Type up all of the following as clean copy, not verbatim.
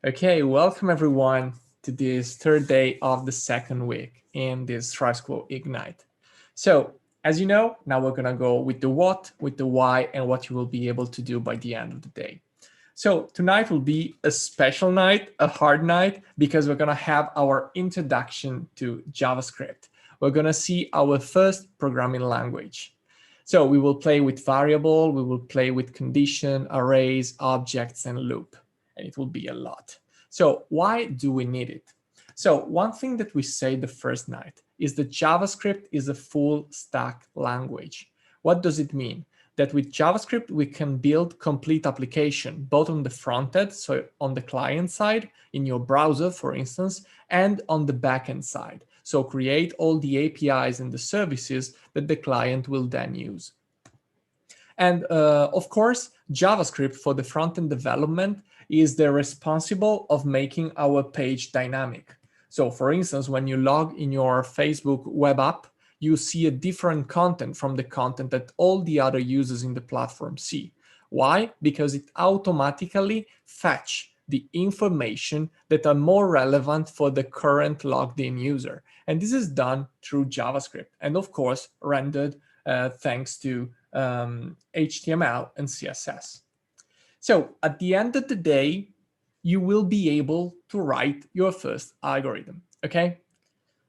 Okay, welcome everyone to this third day of the second week in this Thrive School Ignite. So, as you know, now we're gonna go with the what, with the why, and what you will be able to do by the end of the day. So tonight will be a special night, a hard night, because we're gonna have our introduction to JavaScript. We're gonna see our first programming language. So we will play with variable, we will play with condition, arrays, objects, and loop, and it will be a lot. So why do we need it? So one thing that we say the first night is that JavaScript is a full stack language. What does it mean? That with JavaScript, we can build complete application, both on the front end, so on the client side, in your browser, for instance, and on the backend side. So create all the APIs and the services that the client will then use. And of course, JavaScript for the front-end development is the responsible of making our page dynamic. So for instance, when you log in your Facebook web app, you see a different content from the content that all the other users in the platform see. Why? Because it automatically fetch the information that are more relevant for the current logged in user. And this is done through JavaScript and of course rendered thanks to HTML and CSS. So at the end of the day, you will be able to write your first algorithm, okay?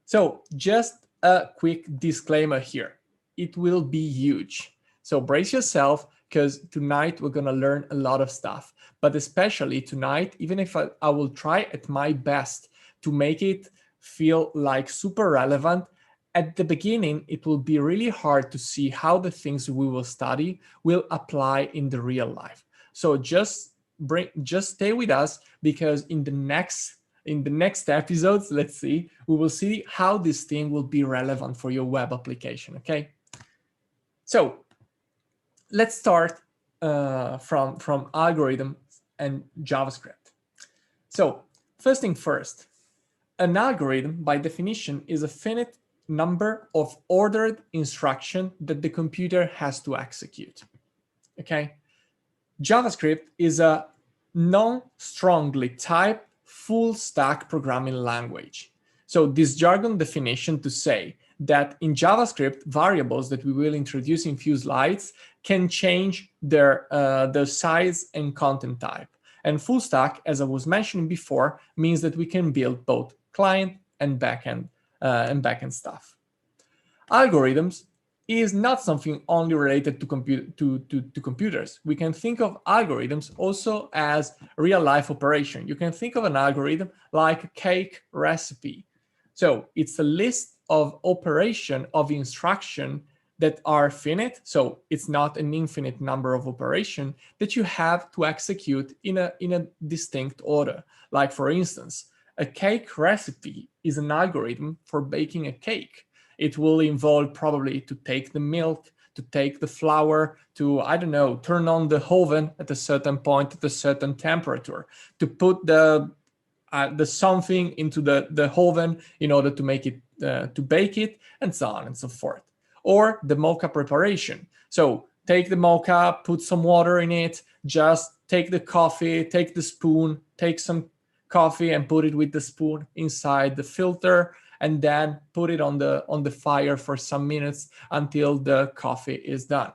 So just a quick disclaimer here. It will be huge. So brace yourself because tonight we're gonna learn a lot of stuff, but especially tonight, even if I will try at my best to make it feel like super relevant, at the beginning, it will be really hard to see how the things we will study will apply in the real life. So just stay with us because in the next episodes, let's see, we will see how this thing will be relevant for your web application, okay? So let's start from algorithm and JavaScript. So first thing first, an algorithm by definition is a finite number of ordered instruction that the computer has to execute, okay? JavaScript is a non-strongly typed full stack programming language. So this jargon definition to say that in JavaScript, variables that we will introduce in few slides can change their size and content type. And full stack, as I was mentioning before, means that we can build both client and backend stuff. Algorithms is not something only related to computers. We can think of algorithms also as real-life operation. You can think of an algorithm like a cake recipe. So it's a list of operation of instruction that are finite. So it's not an infinite number of operation that you have to execute in a distinct order. Like for instance, a cake recipe is an algorithm for baking a cake. It will involve probably to take the milk, to take the flour, to, I don't know, turn on the oven at a certain point at a certain temperature, to put the something into the oven in order to make it, to bake it, and so on and so forth. Or the mocha preparation. So take the mocha, put some water in it, just take the coffee, take the spoon, take some coffee and put it with the spoon inside the filter, and then put it on the fire for some minutes until the coffee is done.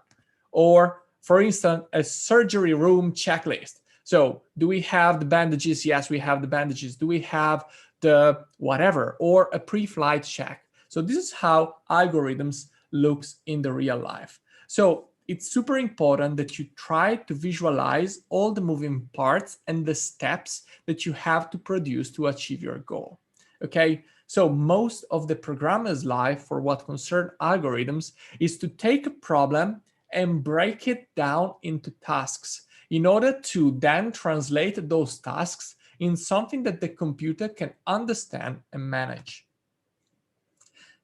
Or for instance, a surgery room checklist. So do we have the bandages? Yes, we have the bandages. Do we have the whatever, or a pre-flight check? So this is how algorithms looks in the real life. So it's super important that you try to visualize all the moving parts and the steps that you have to produce to achieve your goal. Okay, so most of the programmer's life for what concerns algorithms is to take a problem and break it down into tasks in order to then translate those tasks in something that the computer can understand and manage.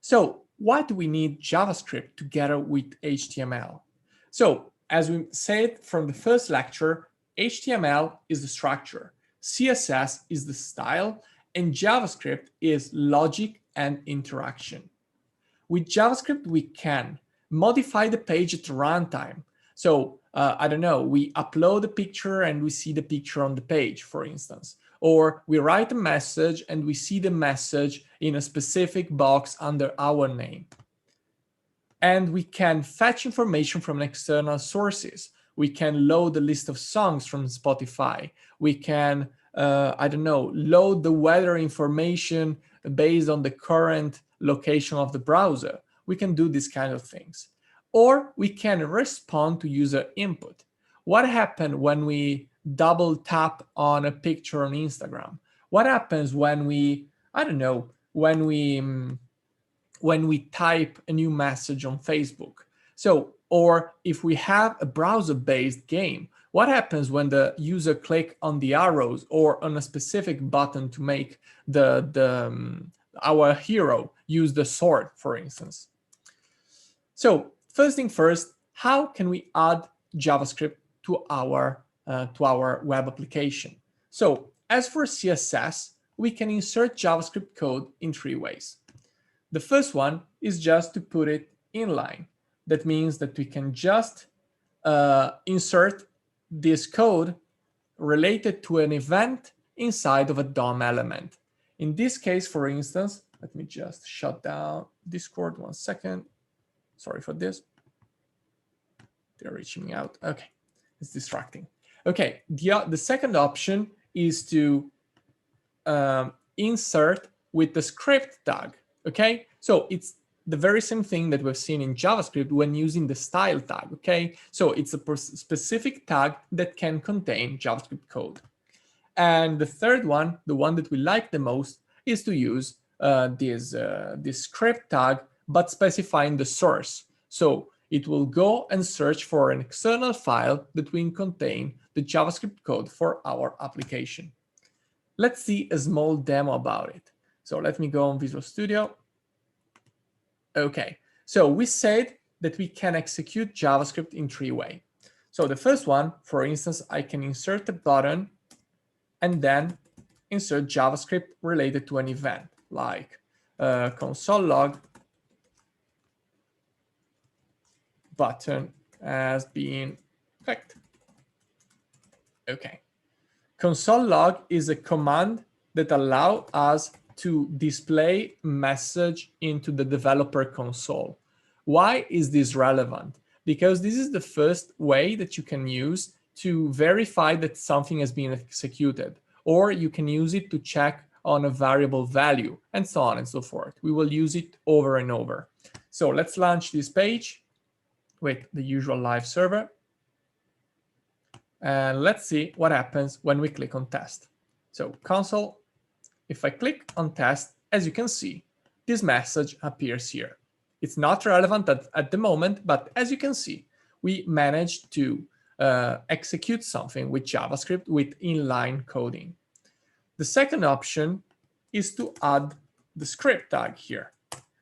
So why do we need JavaScript together with HTML? So as we said from the first lecture, HTML is the structure, CSS is the style, and JavaScript is logic and interaction. With JavaScript, we can modify the page at runtime. So I don't know, we upload a picture and we see the picture on the page, for instance. Or we write a message and we see the message in a specific box under our name. And we can fetch information from external sources. We can load a list of songs from Spotify. We can, I don't know, load the weather information based on the current location of the browser. We can do these kind of things. Or we can respond to user input. What happened when we double tap on a picture on Instagram? What happens when we, I don't know, when we type a new message on Facebook? So, or if we have a browser-based game, what happens when the user click on the arrows or on a specific button to make our hero use the sword, for instance? So first thing first, how can we add JavaScript to our web application? So as for CSS, we can insert JavaScript code in 3 ways. The first one is just to put it inline. That means that we can just insert this code related to an event inside of a DOM element. In this case, for instance, let me just shut down Discord 1 second. Sorry for this. They're reaching me out. Okay, it's distracting. Okay, the second option is to insert with the script tag. Okay, so it's the very same thing that we've seen in JavaScript when using the style tag. Okay, so it's a specific tag that can contain JavaScript code. And the third one, the one that we like the most, is to use this script tag, but specifying the source. So it will go and search for an external file that will contain the JavaScript code for our application. Let's see a small demo about it. So let me go on Visual Studio. Okay, so we said that we can execute JavaScript in 3 ways. So the first one, for instance, I can insert a button and then insert JavaScript related to an event, like console log button has been clicked. Okay. Console log is a command that allows us to display message into the developer console. Why is this relevant? Because this is the first way that you can use to verify that something has been executed, or you can use it to check on a variable value, and so on and so forth. We will use it over and over. So let's launch this page with the usual live server. And let's see what happens when we click on test. So console, if I click on test, as you can see, this message appears here. It's not relevant at the moment, but as you can see, we managed to execute something with JavaScript with inline coding. The second option is to add the script tag here.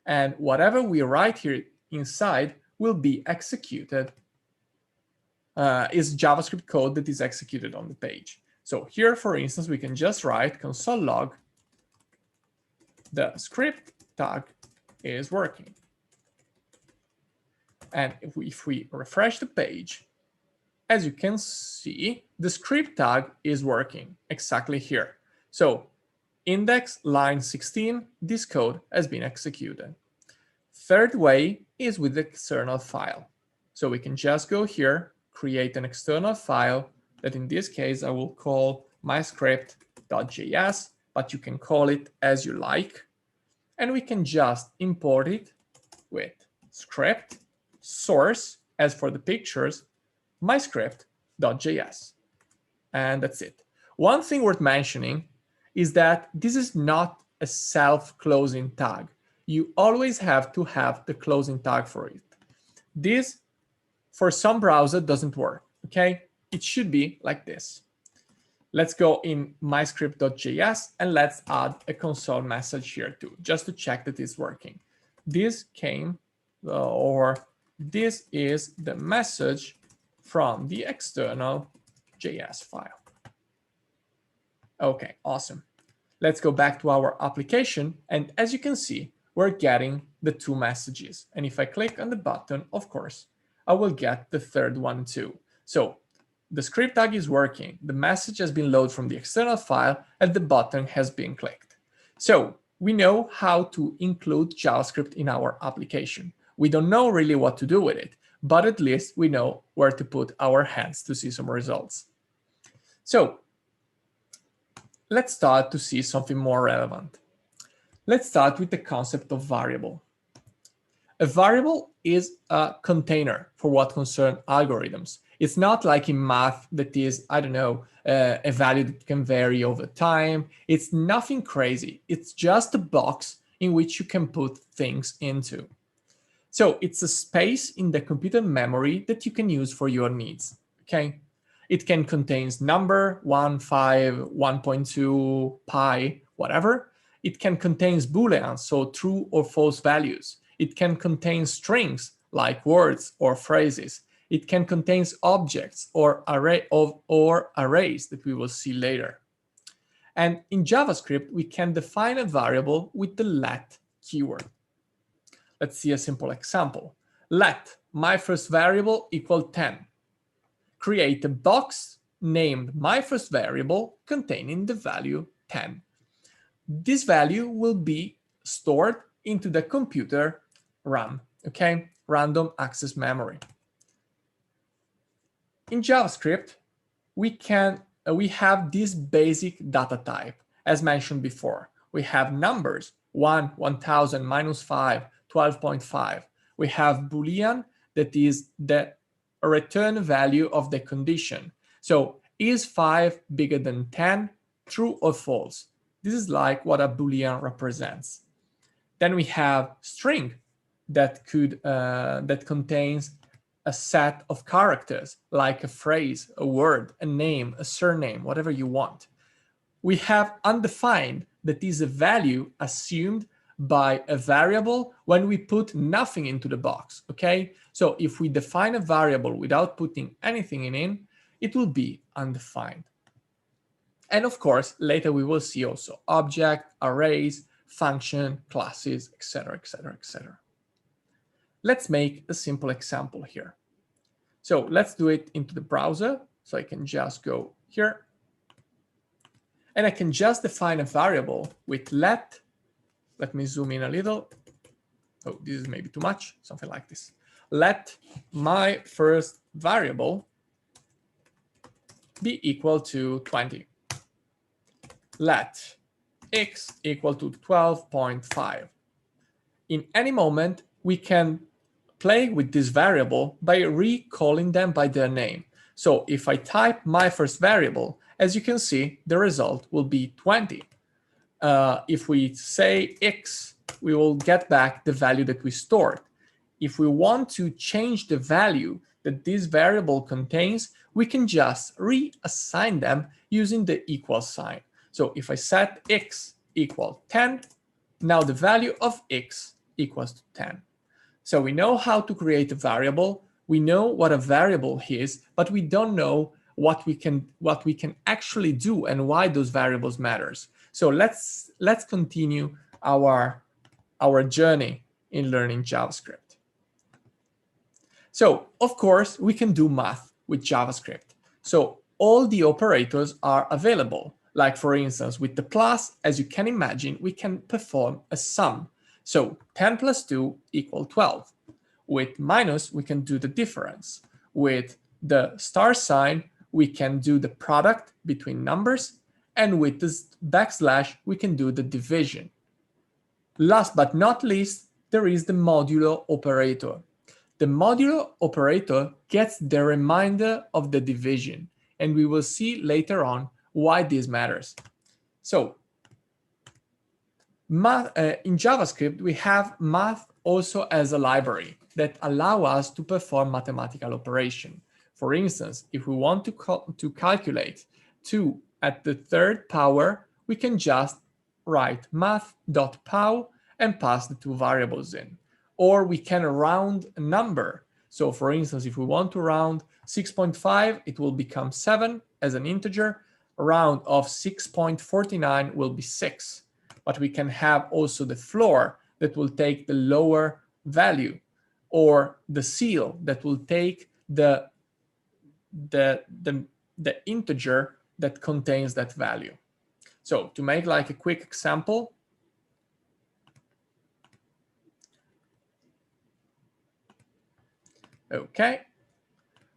And whatever we write here inside will be executed, is JavaScript code that is executed on the page. So here, for instance, we can just write console log, the script tag is working. And if we refresh the page, as you can see, the script tag is working exactly here. So index line 16, this code has been executed. Third way is with the external file. So we can just go here, create an external file that in this case I will call myscript.js, but you can call it as you like. And we can just import it with script source, as for the pictures, myscript.js. And that's it. One thing worth mentioning is that this is not a self-closing tag. You always have to have the closing tag for it. This, for some browser, doesn't work, okay? It should be like this. Let's go in myscript.js and let's add a console message here too, just to check that it's working. This came, or this is the message from the external JS file. Okay, awesome. Let's go back to our application. And as you can see, we're getting the 2 messages. And if I click on the button, of course, I will get the third one too. So the script tag is working, the message has been loaded from the external file, and the button has been clicked. So we know how to include JavaScript in our application. We don't know really what to do with it, but at least we know where to put our hands to see some results. So let's start to see something more relevant. Let's start with the concept of variable. A variable is a container for what concerns algorithms. It's not like in math that is, I don't know, a value that can vary over time. It's nothing crazy. It's just a box in which you can put things into. So it's a space in the computer memory that you can use for your needs, okay? It can contain number, 1, 5, 1.2, pi, whatever. It can contain booleans, so true or false values. It can contain strings like words or phrases. It can contain objects or arrays that we will see later. And in JavaScript, we can define a variable with the let keyword. Let's see a simple example. Let my first variable equal 10. Create a box named my first variable containing the value 10. This value will be stored into the computer RAM, okay? Random access memory. In JavaScript, we have this basic data type, as mentioned before. We have numbers, 1, 1000, -5, 12.5. We have Boolean, that is the return value of the condition. So is 5 bigger than 10, true or false? This is like what a Boolean represents. Then we have string that contains a set of characters, like a phrase, a word, a name, a surname, whatever you want. We have undefined, that is a value assumed by a variable when we put nothing into the box, okay? So if we define a variable without putting anything in, it will be undefined. And of course, later we will see also object, arrays, function, classes, etc., etc., etc. Let's make a simple example here. So let's do it into the browser. So I can just go here. And I can just define a variable with let me zoom in a little. Oh, this is maybe too much, something like this. Let my first variable be equal to 20. Let x equal to 12.5. In any moment, we can play with this variable by recalling them by their name. So if I type my first variable, as you can see, the result will be 20. If we say x, we will get back the value that we stored. If we want to change the value that this variable contains, we can just reassign them using the equal sign. So if I set x equal 10, now the value of x equals to 10. So we know how to create a variable. We know what a variable is, but we don't know what we can actually do and why those variables matters. So let's continue our journey in learning JavaScript. So of course we can do math with JavaScript. So all the operators are available. Like for instance, with the plus, as you can imagine, we can perform a sum. So 10 plus 2 equals 12. With minus, we can do the difference. With the star sign, we can do the product between numbers. And with this backslash, we can do the division. Last but not least, there is the modulo operator. The modulo operator gets the remainder of the division. And we will see later on why this matters. So in JavaScript, we have math also as a library that allow us to perform mathematical operation. For instance, if we want to calculate 2 at the third power, we can just write math.pow and pass the two variables in. Or we can round a number. So for instance, if we want to round 6.5, it will become 7 as an integer. A round of 6.49 will be 6. But we can have also the floor that will take the lower value, or the seal that will take the the integer that contains that value. So to make like a quick example, okay,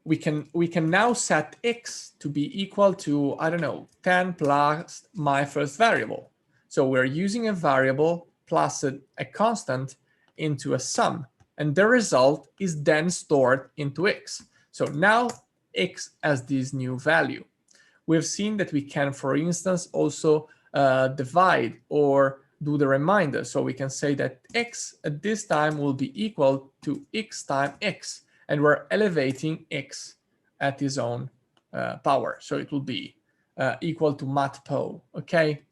we can now set x to be equal to, I don't know, 10 plus my first variable. So we're using a variable plus a constant into a sum, and the result is then stored into x. So now x has this new value. We've seen that we can, for instance, also divide or do the remainder. So we can say that x at this time will be equal to x times x, and we're elevating x at its own power. So it will be equal to matpo, okay?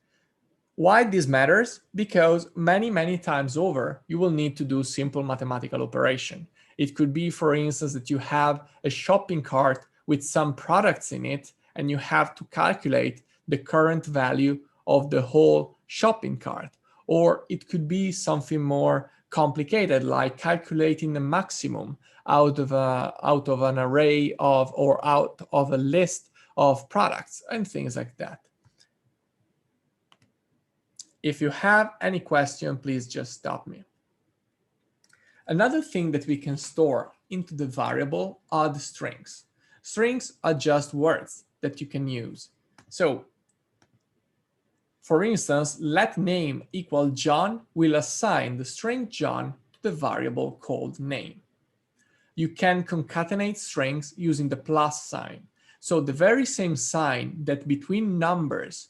Why this matters? Because many times over, you will need to do simple mathematical operation. It could be, for instance, that you have a shopping cart with some products in it, and you have to calculate the current value of the whole shopping cart. Or it could be something more complicated, like calculating the maximum out of an array of, or out of a list of products and things like that. If you have any question, please just stop me. Another thing that we can store into the variable are the strings. Strings are just words that you can use. So, for instance, let name equal John will assign the string John to the variable called name. You can concatenate strings using the plus sign. So the very same sign that between numbers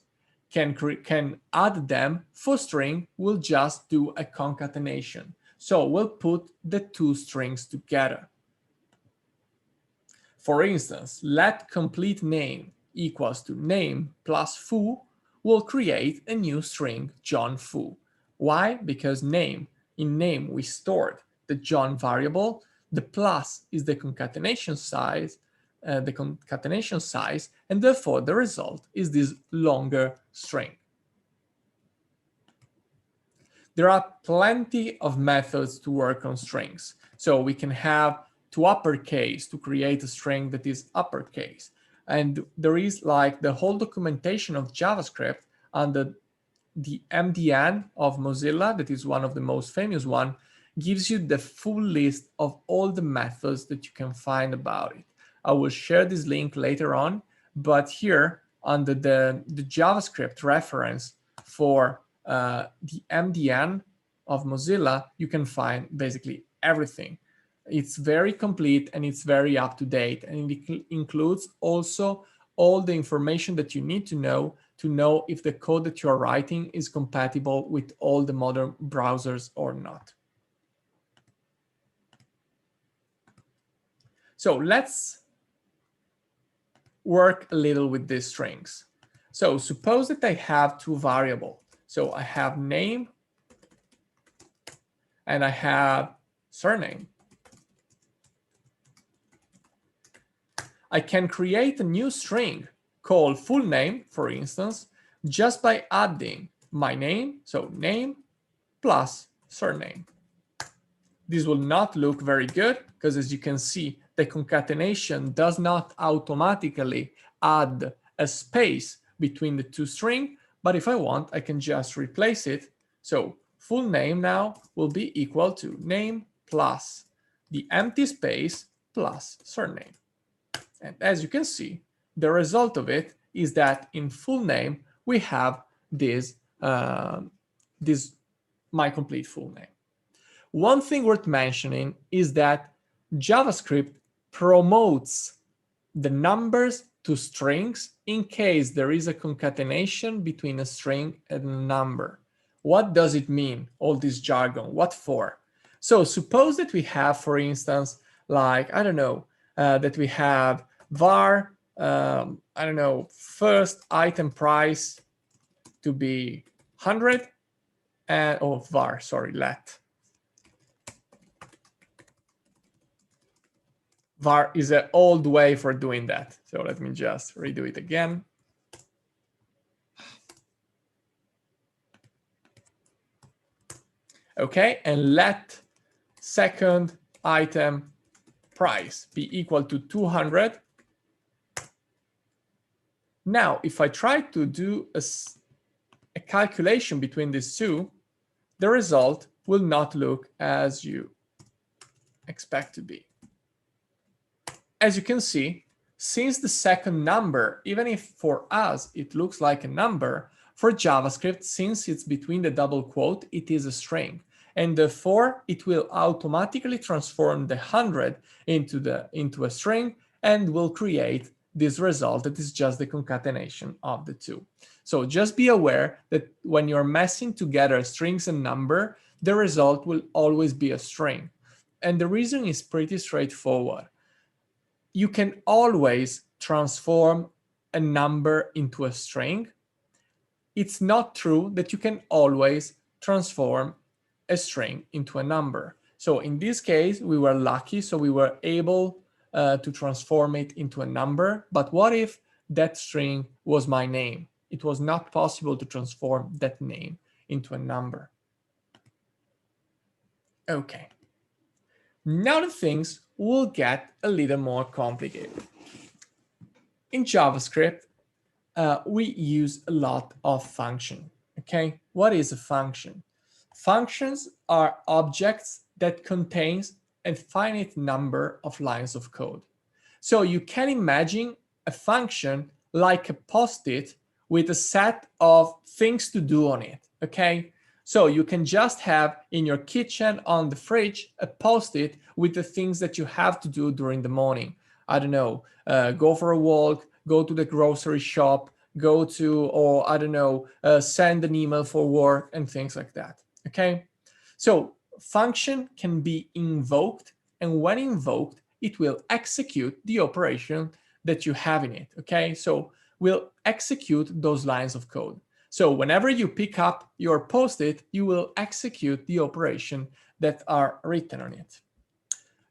can add them for string will just do a concatenation. So we'll put the two strings together. For instance, let complete name equals to name plus foo will create a new string John Foo. Why? Because in name we stored the John variable, the plus is the concatenation size, and therefore the result is this longer string. There are plenty of methods to work on strings. So we can have to uppercase to create a string that is uppercase. And there is like the whole documentation of JavaScript under the MDN of Mozilla, that is one of the most famous one, gives you the full list of all the methods that you can find about it. I will share this link later on, but here under the JavaScript reference for the MDN of Mozilla, you can find basically everything. It's very complete and it's very up to date, and it includes also all the information that you need to know if the code that you are writing is compatible with all the modern browsers or not. So let's work a little with these strings. So suppose that I have two variables. So I have name and I have surname. I can create a new string called full name, for instance, just by adding my name, so name plus surname. This will not look very good because, as you can see, the concatenation does not automatically add a space between the two strings, but if I want, I can just replace it. So full name now will be equal to name plus the empty space plus surname. And as you can see, the result of it is that in full name, we have this my complete full name. One thing worth mentioning is that JavaScript promotes the numbers to strings in case there is a concatenation between a string and a number. What does it mean, all this jargon? What for? So suppose that we have, for instance, like, I don't know, that we have var, I don't know, first item price to be 100, and, oh, var, sorry, let. Var is an old way for doing that. So let me just redo it again. Okay, and let second item price be equal to 200. Now, if I try to do a calculation between these two, the result will not look as you expect to be. As you can see, since the second number, even if for us it looks like a number, for JavaScript, since it's between the double quote, it is a string. And therefore, it will automatically transform the 100 into a string and will create this result that is just the concatenation of the two. So just be aware that when you're messing together strings and number, the result will always be a string. And the reason is pretty straightforward. You can always transform a number into a string. It's not true that you can always transform a string into a number. So in this case, we were lucky, so we were able to transform it into a number. But what if that string was my name? It was not possible to transform that name into a number. Okay. Now the things will get a little more complicated. In JavaScript, we use a lot of function. Okay, what is a function? Functions are objects that contains a finite number of lines of code. So you can imagine a function like a post-it with a set of things to do on it. Okay, so you can just have in your kitchen on the fridge a post-it with the things that you have to do during the morning. I don't know, go for a walk, go to the grocery shop, go to, or I don't know, send an email for work and things like that. Okay, so function can be invoked, and when invoked, it will execute the operation that you have in it. Okay, so we'll execute those lines of code. So whenever you pick up your post-it, you will execute the operation that are written on it.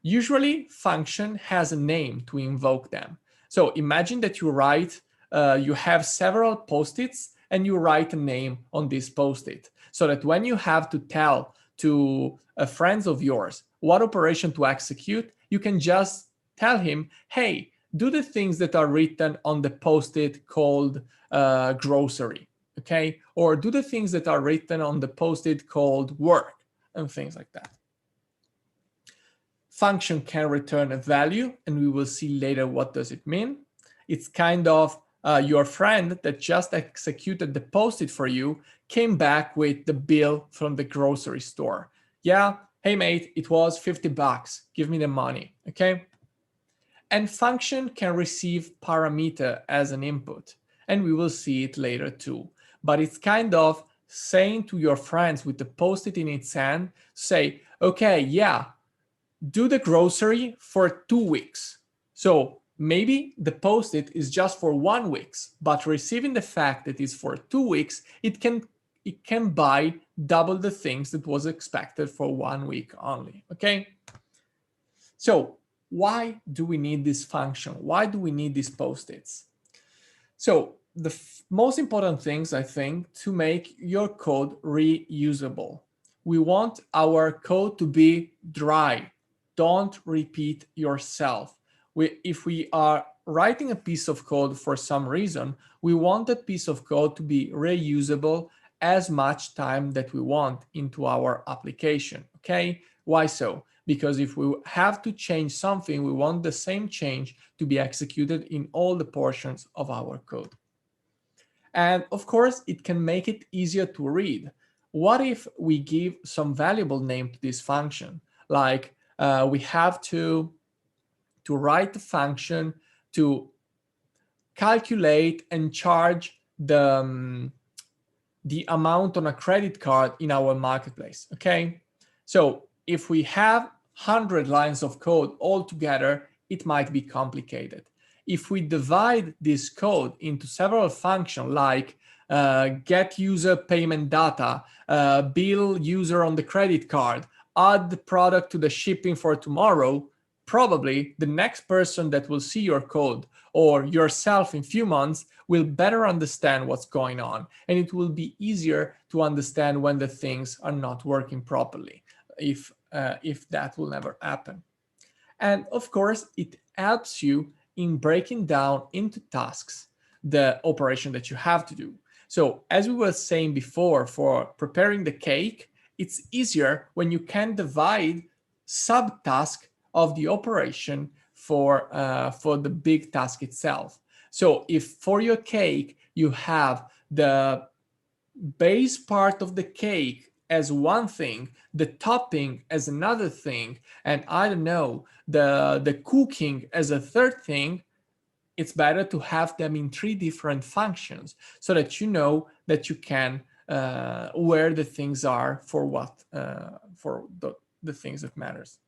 Usually, function has a name to invoke them. So imagine that you write, you have several post-its and you write a name on this post-it, so that when you have to tell to friends of yours what operation to execute, you can just tell him, hey, do the things that are written on the post-it called grocery, okay? Or do the things that are written on the post-it called work, and things like that. Function can return a value, and we will see later what does it mean. It's kind of your friend that just executed the post-it for you came back with the bill from the grocery store. Yeah, hey mate, it was 50 bucks, give me the money, okay? And function can receive parameter as an input, and we will see it later too. But it's kind of saying to your friends with the post-it in its hand, say, okay, yeah, do the grocery for 2 weeks. So maybe the post-it is just for 1 week, but receiving the fact that it's for 2 weeks, it can buy double the things that was expected for 1 week only, okay? So why do we need this function? Why do we need these post-its? So the most important things, I think, to make your code reusable. We want our code to be dry. Don't repeat yourself. If we are writing a piece of code for some reason, we want that piece of code to be reusable as much time that we want into our application, okay? Why so? Because if we have to change something, we want the same change to be executed in all the portions of our code. And of course, it can make it easier to read. What if we give some valuable name to this function? Like we have to write the function to calculate and charge the amount on a credit card in our marketplace, okay? So if we have 100 lines of code all together, it might be complicated. If we divide this code into several functions like get user payment data, bill user on the credit card, add the product to the shipping for tomorrow, probably the next person that will see your code or yourself in a few months will better understand what's going on. And it will be easier to understand when the things are not working properly, if that will never happen. And of course, it helps you in breaking down into tasks. the operation that you have to do. So as we were saying before, for preparing the cake, it's easier when you can divide subtasks of the operation for the big task itself. So if for your cake you have the base part of the cake as one thing, the topping as another thing, and I don't know, the cooking as a third thing, it's better to have them in 3 different functions so that you know that you can where the things are for what for the things that matters.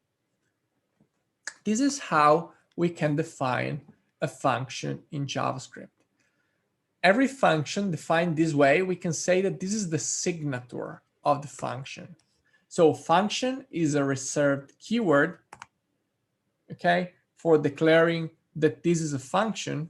This is how we can define a function in JavaScript. Every function defined this way, we can say that this is the signature of the function. So function is a reserved keyword, okay, for declaring that this is a function.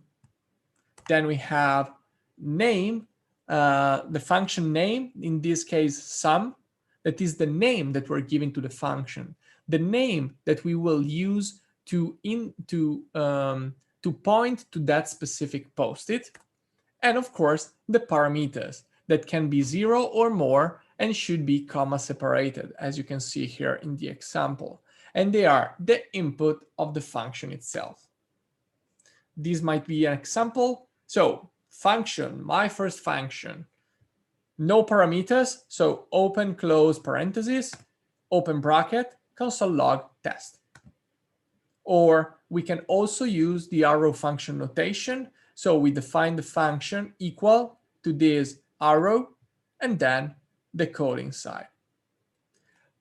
Then we have name, the function name, in this case sum, that is the name that we're giving to the function, the name that we will use to point to that specific post-it, and of course the parameters that can be 0 or more and should be comma separated, as you can see here in the example, and they are the input of the function itself. This might be an example. So function, my first function, no parameters, so open close parentheses, open bracket, console log test. Or we can also use the arrow function notation. So we define the function equal to this arrow and then the code inside.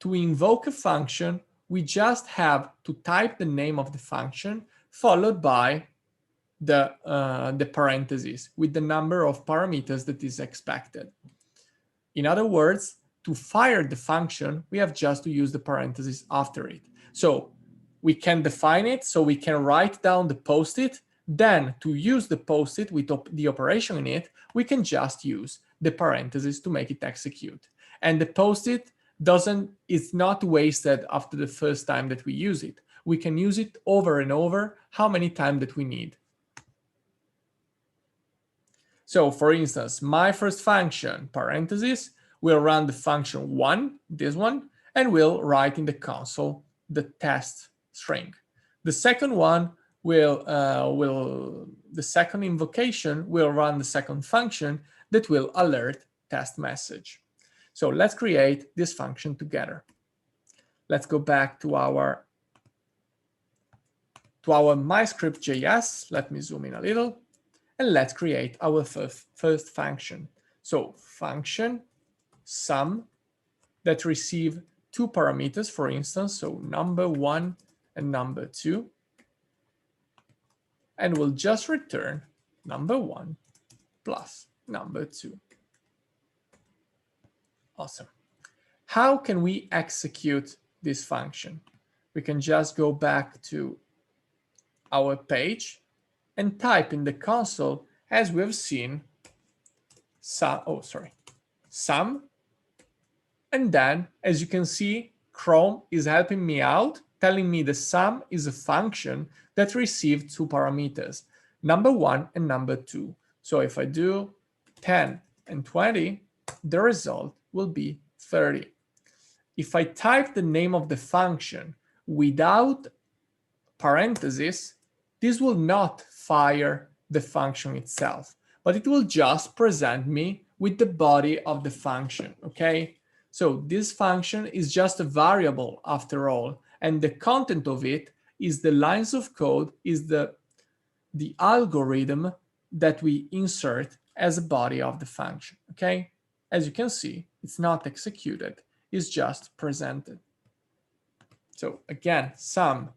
To invoke a function, we just have to type the name of the function followed by the parentheses with the number of parameters that is expected. In other words, to fire the function, we have just to use the parentheses after it. So we can define it, so we can write down the post-it. Then to use the post-it with the operation in it, we can just use the parentheses to make it execute. And the post-it is not wasted after the first time that we use it. We can use it over and over, how many times that we need. So for instance, my first function, parentheses, will run the function 1, this one, and will write in the console the test string. The second one the second invocation will run the second function that will alert test message. So let's create this function together. Let's go back to our MyScript.js. Let me zoom in a little. And let's create our first function. So function sum that receive 2 parameters, for instance, so number 1 and number 2. And we'll just return number 1 plus number 2. Awesome. How can we execute this function? We can just go back to our page and type in the console, as we have seen, sum. And then, as you can see, Chrome is helping me out, telling me the sum is a function that received 2 parameters, number 1 and number 2. So if I do 10 and 20, the result will be 30. If I type the name of the function without parentheses, this will not fire the function itself, but it will just present me with the body of the function, okay? So this function is just a variable after all, and the content of it is the lines of code, is the algorithm that we insert as a body of the function, okay? As you can see, it's not executed, it's just presented. So again, sum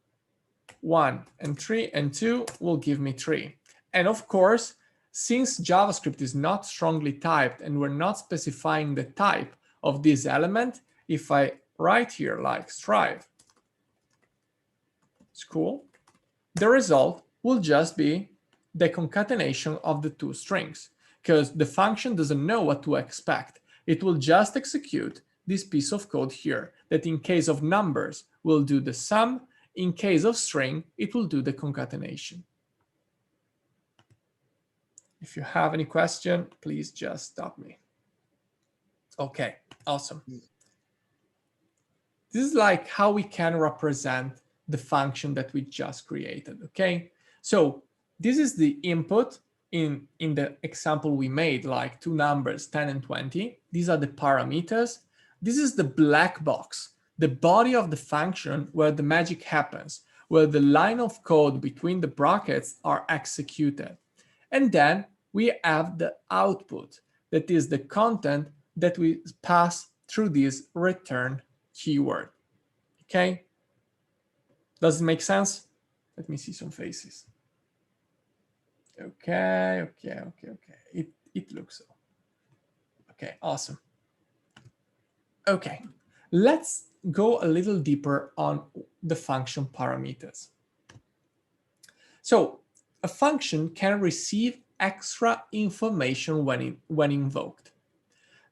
1 and 3 and 2 will give me 3. And of course, since JavaScript is not strongly typed and we're not specifying the type of this element, if I write here like strive, it's cool, the result will just be the concatenation of the 2 strings, because the function doesn't know what to expect. It will just execute this piece of code here that in case of numbers will do the sum, in case of string, it will do the concatenation. If you have any question, please just stop me. Okay, awesome. This is like how we can represent the function that we just created, okay? So this is the input in the example we made, like two numbers, 10 and 20. These are the parameters. This is the black box, the body of the function where the magic happens, where the line of code between the brackets are executed. And then we have the output, that is the content that we pass through this return keyword. Okay? Does it make sense? Let me see some faces. Okay. It looks so. Okay, awesome. Okay, let's go a little deeper on the function parameters. So a function can receive extra information when invoked.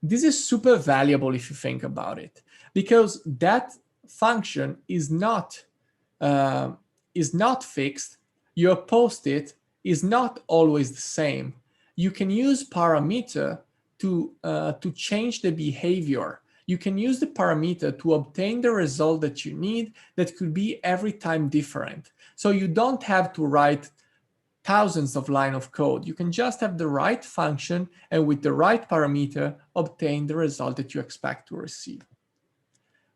This is super valuable if you think about it, because that function is not fixed. Your post-it is not always the same. You can use parameter to change the behavior. You can use the parameter to obtain the result that you need that could be every time different. So you don't have to write thousands of lines of code. You can just have the right function and with the right parameter obtain the result that you expect to receive.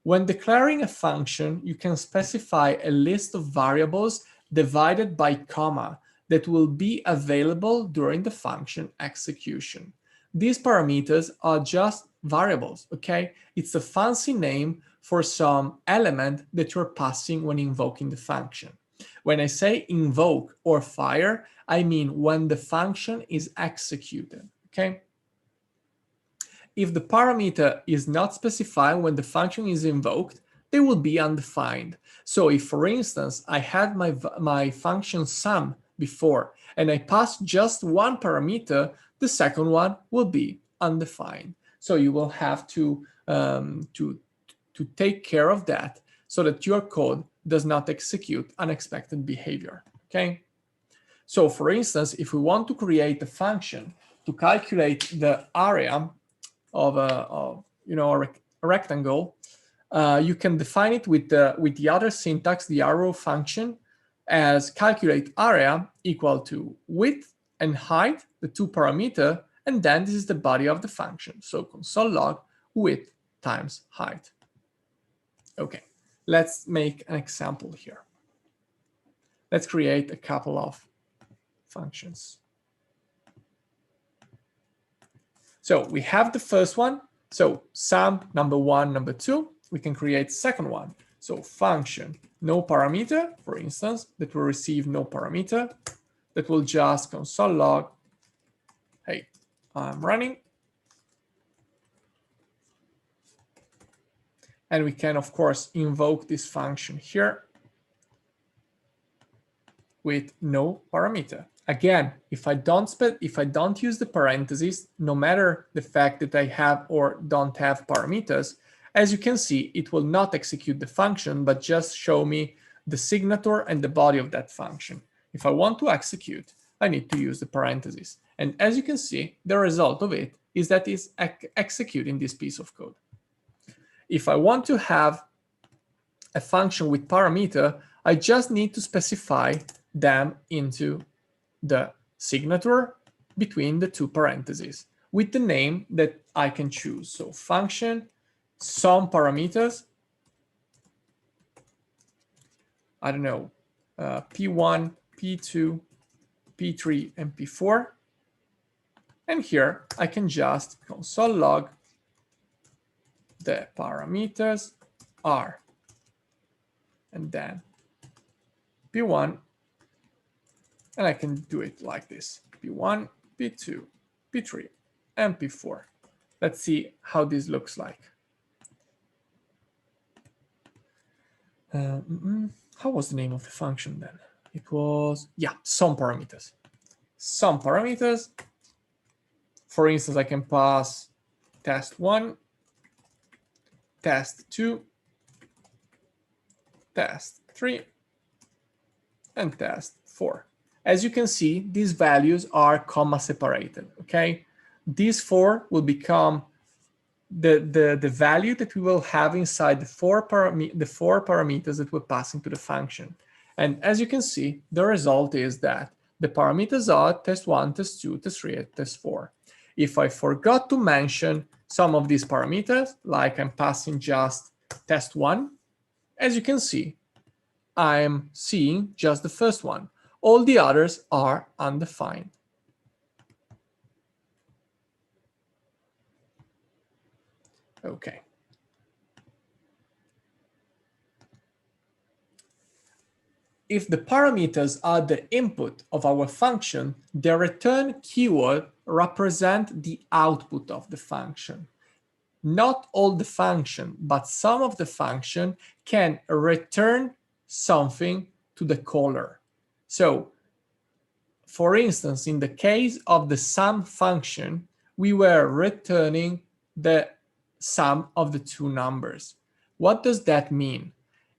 When declaring a function, you can specify a list of variables divided by comma that will be available during the function execution. These parameters are just variables, okay? It's a fancy name for some element that you're passing when invoking the function. When I say invoke or fire, I mean when the function is executed, okay? If the parameter is not specified when the function is invoked, they will be undefined. So if, for instance, I had my function sum before and I passed just one parameter, the second one will be undefined. So you will have to take care of that so that your code does not execute unexpected behavior, okay? So for instance, if we want to create a function to calculate the area of a rectangle, you can define it with the other syntax, the arrow function, as calculate area equal to width and height, the two parameter, and then this is the body of the function. So console log width times height. Okay, let's make an example here. Let's create a couple of functions. So we have the first one. So sum number 1, number 2. We can create second one. So function no parameter, for instance, that will receive no parameter, that will just console log, hey, I'm running. And we can, of course, invoke this function here with no parameter. Again, if I don't use the parentheses, no matter the fact that I have or don't have parameters, as you can see, it will not execute the function, but just show me the signature and the body of that function. If I want to execute, I need to use the parentheses. And as you can see, the result of it is that it's executing this piece of code. If I want to have a function with parameter, I just need to specify them into the signature between the two parentheses with the name that I can choose. So function, some parameters, I don't know, P1, P2, P3, and P4. And here I can just console log the parameters are, and then P1, and I can do it like this, P1, P2, P3, and P4. Let's see how this looks like. How was the name of the function then? It was, yeah, some parameters. Some parameters. For instance, I can pass test1, test2, test3, and test4. As you can see, these values are comma separated, okay? These 4 will become the value that we will have inside the four parameters that we're passing to the function. And as you can see, the result is that the parameters are test1, test2, test3, and test4. If I forgot to mention some of these parameters, like I'm passing just test1, as you can see, I'm seeing just the first one. All the others are undefined. Okay. If the parameters are the input of our function, the return keyword represents the output of the function. Not all the function, but some of the function can return something to the caller. So, for instance, in the case of the sum function, we were returning the sum of the two numbers. What does that mean?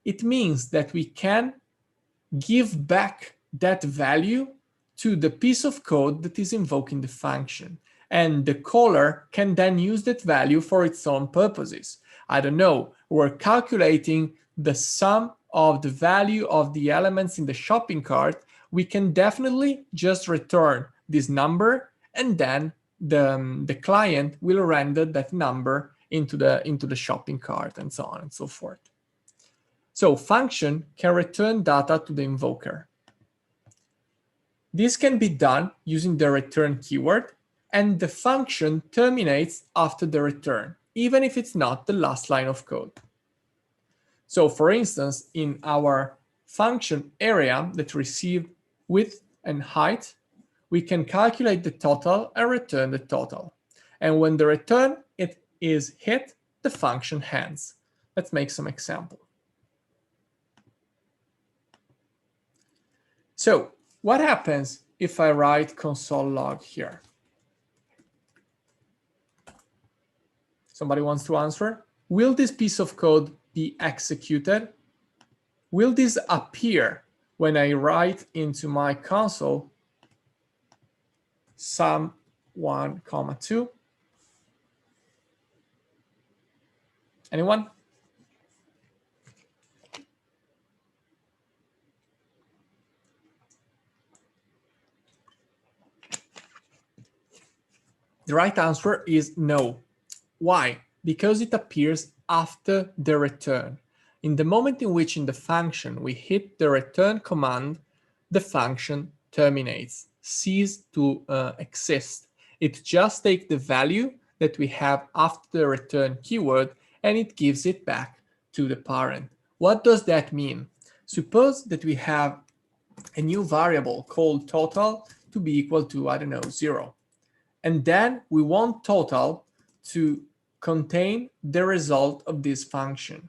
It means that we can give back that value to the piece of code that is invoking the function. And the caller can then use that value for its own purposes. I don't know, we're calculating the sum of the value of the elements in the shopping cart. We can definitely just return this number, and then the client will render that number into the shopping cart, and so on and so forth. So function can return data to the invoker. This can be done using the return keyword, and the function terminates after the return, even if it's not the last line of code. So for instance, in our function area that received width and height, we can calculate the total and return the total. And when the return is hit, the function ends. Let's make some example. So what happens if I write console log here? Somebody wants to answer? Will this piece of code be executed? Will this appear when I write into my console sum 1, 2? Anyone? The right answer is no. Why? Because it appears after the return. In the moment in which in the function we hit the return command, the function terminates, ceases to exist. It just takes the value that we have after the return keyword and it gives it back to the parent. What does that mean? Suppose that we have a new variable called total to be equal to, I don't know, 0. And then we want total to contain the result of this function.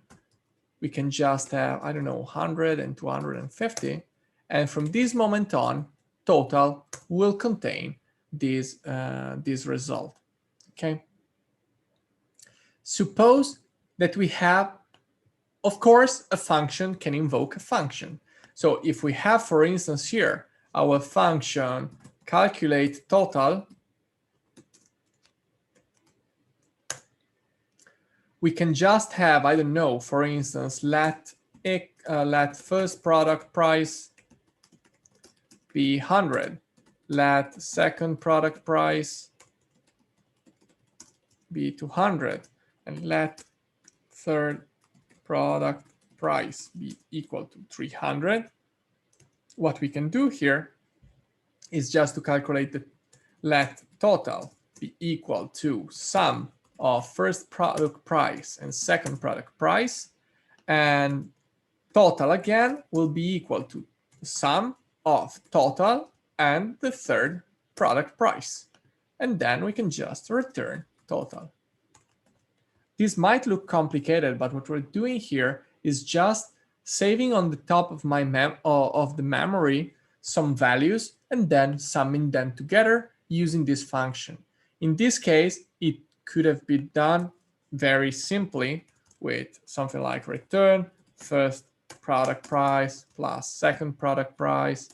We can just have, I don't know, 100 and 250. And from this moment on, total will contain this result. Okay. Suppose that we have, of course, a function can invoke a function. So if we have, for instance, here, our function calculate total, we can just have, I don't know, for instance, let first product price be 100. Let second product price be 200. And let third product price be equal to 300. What we can do here is just to calculate the let total be equal to sum of first product price and second product price, and total again will be equal to the sum of total and the third product price, and then we can just return total. This might look complicated, but what we're doing here is just saving on the top of my memory some values and then summing them together using this function. In this case, it could have been done very simply with something like return first product price plus second product price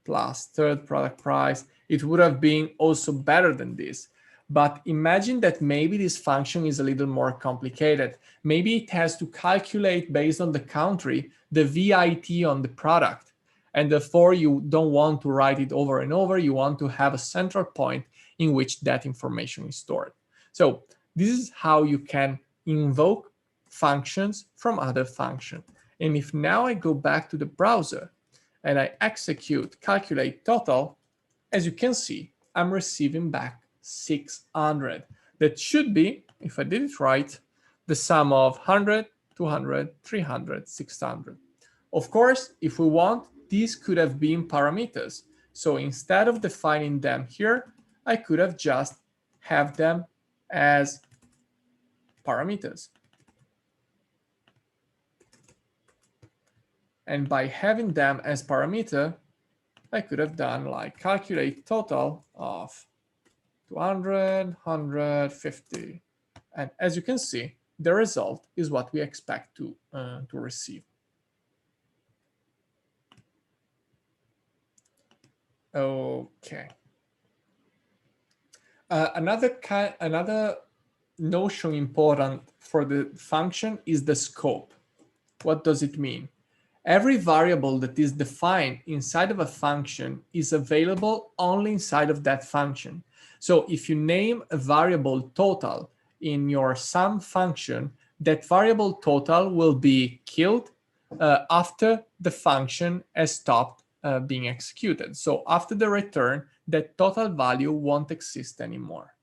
plus third product price, it would have been also better than this. But imagine that maybe this function is a little more complicated. Maybe it has to calculate based on the country, the VIT on the product. And therefore you don't want to write it over and over. You want to have a central point in which that information is stored. So this is how you can invoke functions from other functions. And if now I go back to the browser and I execute calculate total, as you can see, I'm receiving back 600. That should be, if I did it right, the sum of 100, 200, 300, 600. Of course, if we want, these could have been parameters. So instead of defining them here, I could have just have them as parameters. And by having them as parameter, I could have done like calculate total of 200, 150. And as you can see, the result is what we expect to receive. Okay. Another notion important for the function is the scope. What does it mean? Every variable that is defined inside of a function is available only inside of that function. So if you name a variable total in your sum function, that variable total will be killed after the function has stopped being executed. So after the return, that total value won't exist anymore.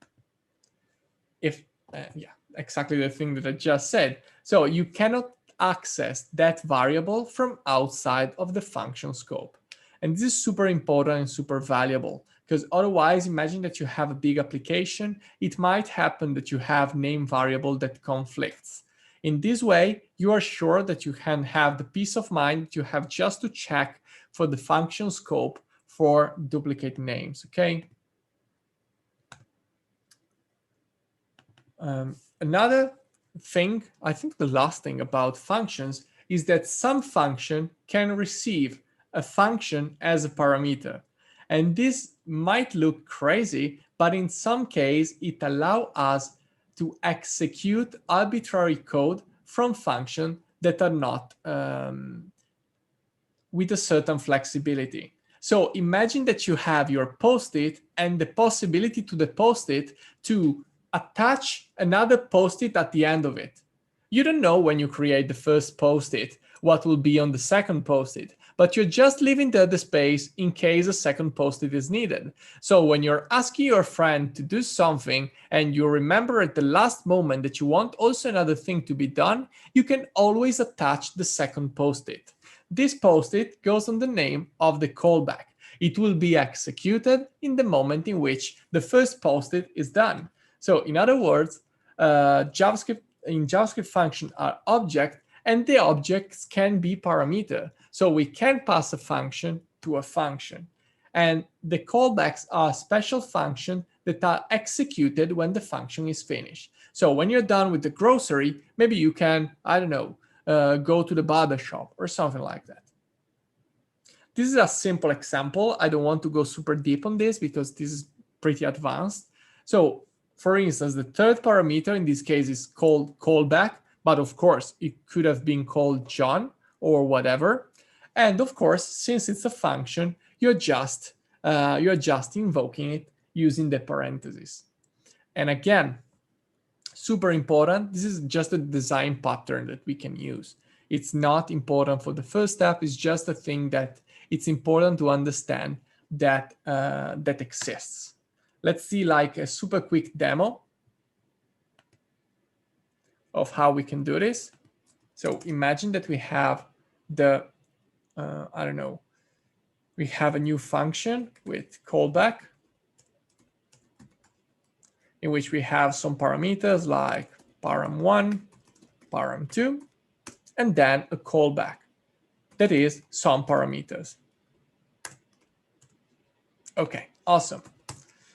Yeah, exactly the thing that I just said. So you cannot access that variable from outside of the function scope. And this is super important and super valuable, because otherwise, imagine that you have a big application. It might happen that you have name variable that conflicts. In this way, you are sure that you can have the peace of mind that you have just to check for the function scope for duplicate names, okay? Another thing, I think the last thing about functions is that some function can receive a function as a parameter. And this might look crazy, but in some case, it allows us to execute arbitrary code from functions that are not with a certain flexibility. So imagine that you have your post-it and the possibility to the post-it to attach another post-it at the end of it. You don't know when you create the first post-it what will be on the second post-it, but you're just leaving there the space in case a second post-it is needed. So when you're asking your friend to do something and you remember at the last moment that you want also another thing to be done, you can always attach the second post-it. This post-it goes on the name of the callback. It will be executed in the moment in which the first post-it is done. So in other words, JavaScript functions are objects, and the objects can be parameter. So we can pass a function to a function. And the callbacks are special functions that are executed when the function is finished. So when you're done with the grocery, maybe you can, I don't know, go to the barber shop or something like that. This is a simple example. I don't want to go super deep on this because this is pretty advanced. So for instance, the third parameter in this case is called callback, but of course it could have been called John or whatever. And of course, since it's a function, you're just invoking it using the parentheses. And again, super important, this is just a design pattern that we can use. It's not important for the first step. It's just a thing that it's important to understand that that exists. Let's see like a super quick demo of how we can do this. So imagine that we have the, I don't know, we have a new function with callback in which we have some parameters like param1, param2, and then a callback that is some parameters. Okay, awesome.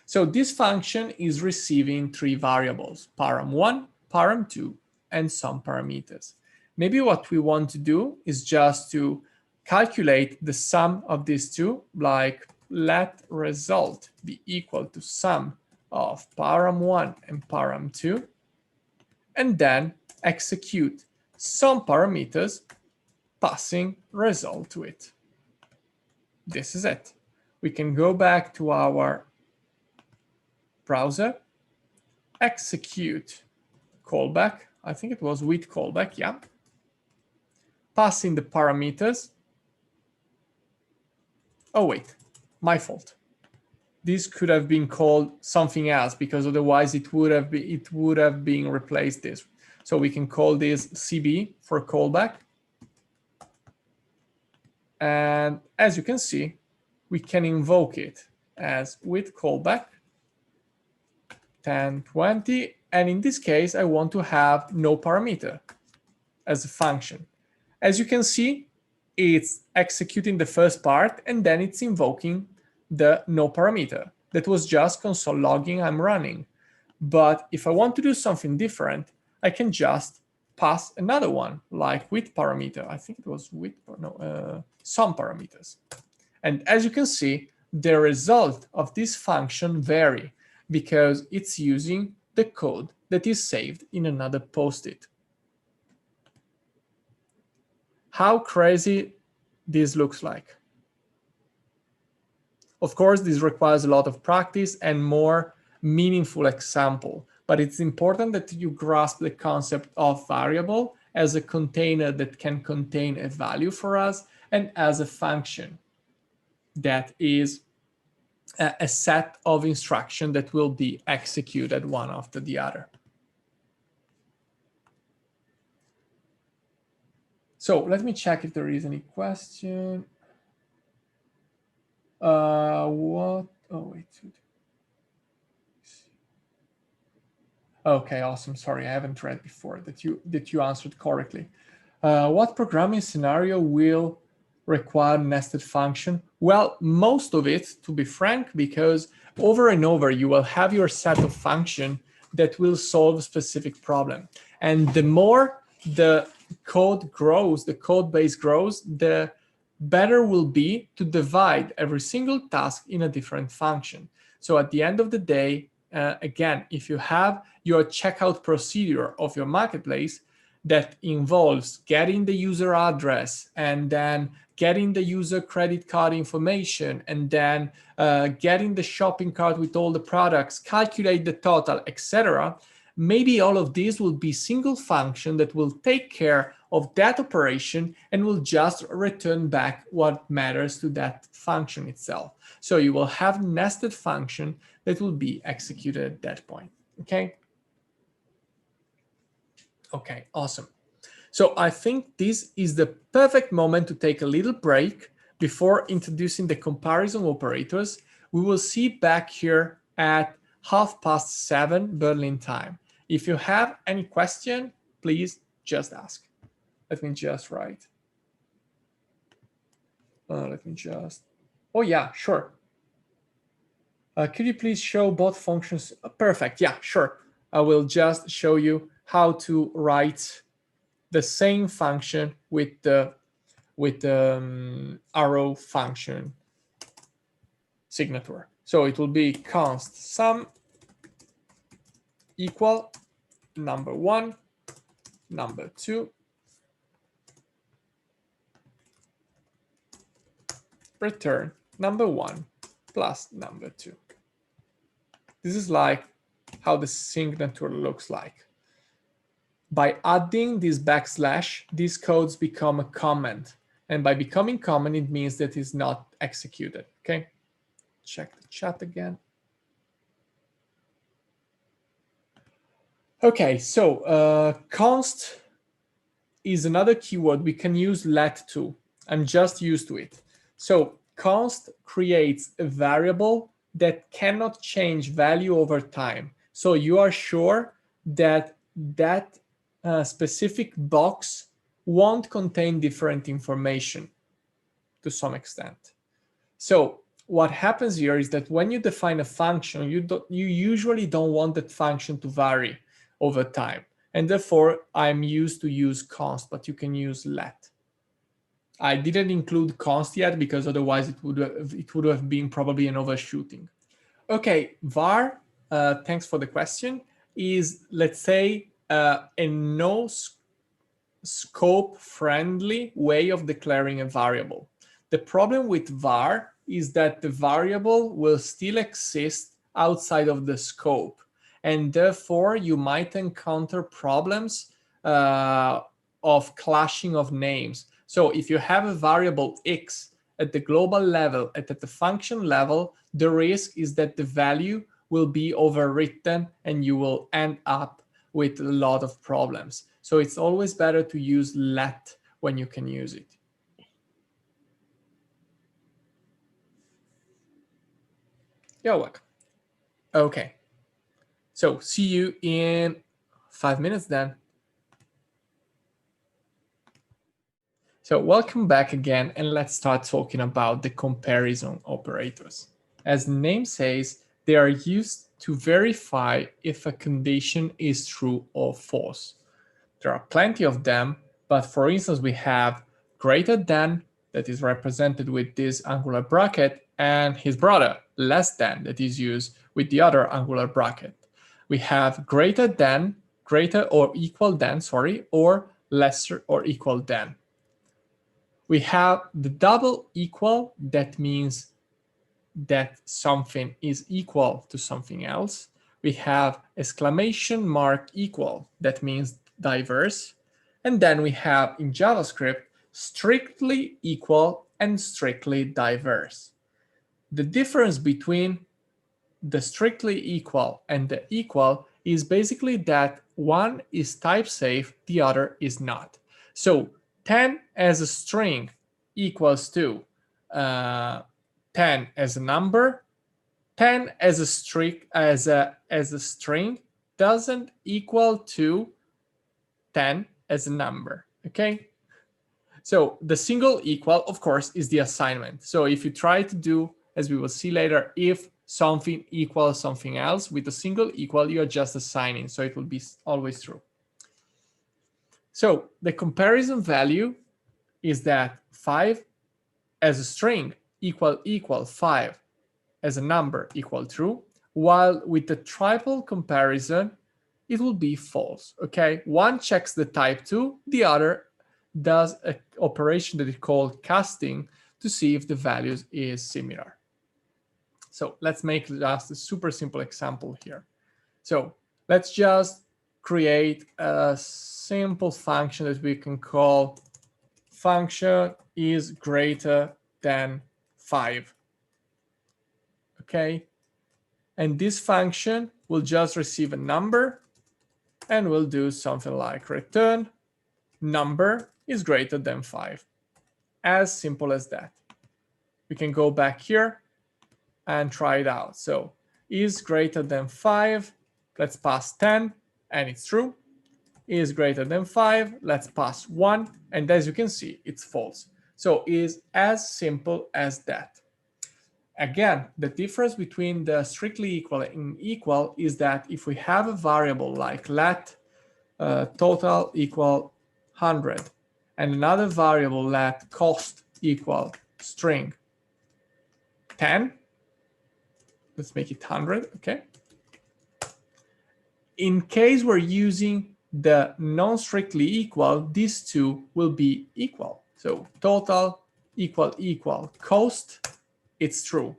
So this function is receiving three variables, param1, param2, and some parameters. Maybe what we want to do is just to calculate the sum of these two, like let result be equal to sum of param1 and param2, and then execute some parameters passing result to it. This is it. We can go back to our browser, execute callback. I think it was with callback, yeah. Passing the parameters. Oh wait, my fault. This could have been called something else because otherwise it would have been replaced this. So we can call this CB for callback. And as you can see, we can invoke it as with callback 1020. And in this case, I want to have no parameter as a function. As you can see, it's executing the first part and then it's invoking the no parameter. That was just console logging I'm running. But if I want to do something different, I can just pass another one, like with parameter. I think it was with some parameters. And as you can see, the result of this function vary because it's using the code that is saved in another post-it. How crazy this looks like. Of course, this requires a lot of practice and more meaningful example, but it's important that you grasp the concept of variable as a container that can contain a value for us and as a function that is a set of instructions that will be executed one after the other. So let me check if there is any question. What? Oh, wait. Okay, awesome. Sorry, I haven't read before that you answered correctly. What programming scenario will require nested function? Well, most of it, to be frank, because over and over you will have your set of function that will solve a specific problem. And the more the code grows, the code base grows, the better will be to divide every single task in a different function. So at the end of the day, again, if you have your checkout procedure of your marketplace that involves getting the user address and then getting the user credit card information and then getting the shopping cart with all the products, calculate the total, etc., maybe all of these will be single function that will take care of that operation and will just return back what matters to that function itself. So you will have nested function that will be executed at that point, okay? Okay, awesome. So I think this is the perfect moment to take a little break before introducing the comparison operators. We will see back here at 7:30 Berlin time. If you have any question, please just ask. Let me just write. Oh yeah, sure. Could you please show both functions? Perfect, yeah, sure. I will just show you how to write the same function with the arrow function signature. So it will be const sum equal number 1, number 2, return number 1 plus number 2. This is like how the signature looks like. By adding this backslash, these codes become a comment. And by becoming comment, it means that it's not executed, okay? Check the chat again. Okay, so const is another keyword we can use let to. I'm just used to it. So const creates a variable that cannot change value over time. So you are sure that that specific box won't contain different information to some extent. So what happens here is that when you define a function, you usually don't want that function to vary over time. And therefore, I'm used to use const, but you can use let. I didn't include const yet because otherwise it would have been probably an overshooting. Okay, var, thanks for the question, is, let's say, a no scope friendly way of declaring a variable. The problem with var is that the variable will still exist outside of the scope, and therefore you might encounter problems of clashing of names. So if you have a variable x at the global level and at the function level, the risk is that the value will be overwritten and you will end up with a lot of problems. So it's always better to use let when you can use it. You're welcome. Okay. So see you in 5 minutes then. So welcome back again, and let's start talking about the comparison operators. As the name says, they are used to verify if a condition is true or false. There are plenty of them, but for instance, we have greater than, that is represented with this angular bracket, and his brother, less than, that is used with the other angular bracket. We have greater than, greater or equal than, sorry, or lesser or equal than. We have the double equal, that means that something is equal to something else. We have exclamation mark equal, that means diverse. And then we have in JavaScript strictly equal and strictly diverse. The difference between the strictly equal and the equal is basically that one is type safe, the other is not. So 10 as a string equals to 10 as a number. 10 as a string doesn't equal to 10 as a number, okay? So the single equal, of course, is the assignment. So if you try to do, as we will see later, if something equals something else with a single equal, you are just assigning, so it will be always true. So the comparison value is that 5 as a string equal 5 as a number equal true, while with the triple comparison, it will be false, okay? One checks the type 2, the other does an operation that is called casting to see if the values is similar. So let's make just a super simple example here. So let's just create a simple function that we can call function is greater than 5. Okay. And this function will just receive a number and we'll do something like return number is greater than 5. As simple as that. We can go back here and try it out. So is greater than 5, let's pass 10, and it's true. Is greater than 5, let's pass 1, and as you can see, it's false. So it is as simple as that. Again, the difference between the strictly equal and equal is that if we have a variable like let total equal 100 and another variable let cost equal string 10, let's make it 100, okay? In case we're using the non-strictly equal, these two will be equal. So total equal cost, it's true.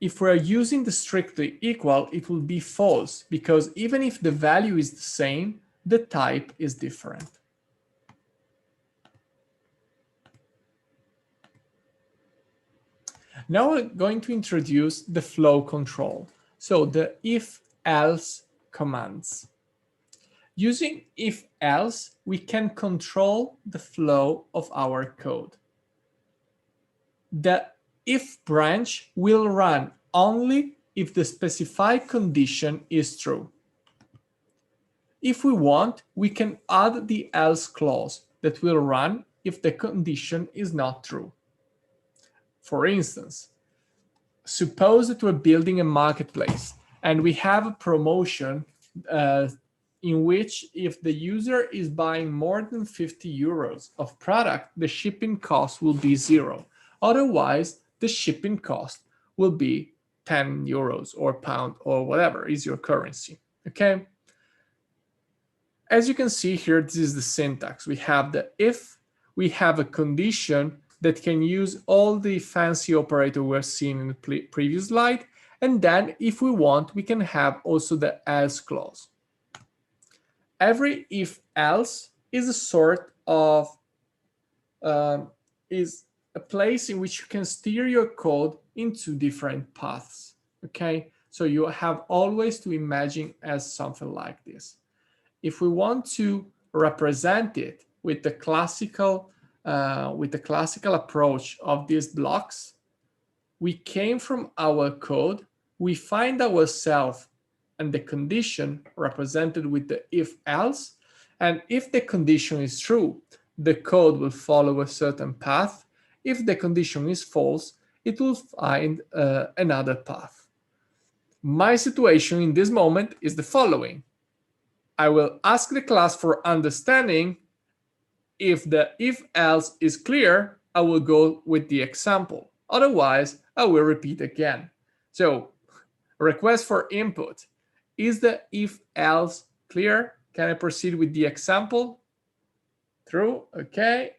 If we're using the strictly equal, it will be false because even if the value is the same, the type is different. Now we're going to introduce the flow control. So the if-else commands. Using if-else, we can control the flow of our code. The if branch will run only if the specified condition is true. If we want, we can add the else clause that will run if the condition is not true. For instance, suppose that we're building a marketplace and we have a promotion in which if the user is buying more than 50 euros of product, the shipping cost will be 0. Otherwise, the shipping cost will be 10 euros or pound or whatever is your currency, okay? As you can see here, this is the syntax. We have the if, we have a condition that can use all the fancy operator we've seen in the previous slide. And then if we want, we can have also the else clause. Every if else is a sort of, is a place in which you can steer your code into different paths, okay? So you have always to imagine as something like this. If we want to represent it with the classical approach of these blocks, we came from our code, we find ourselves and the condition represented with the if else, and if the condition is true, the code will follow a certain path. If the condition is false, it will find another path. My situation in this moment is the following. I will ask the class for understanding. If the if else is clear, I will go with the example. Otherwise, I will repeat again. So, request for input. Is the if else clear? Can I proceed with the example? True. Okay.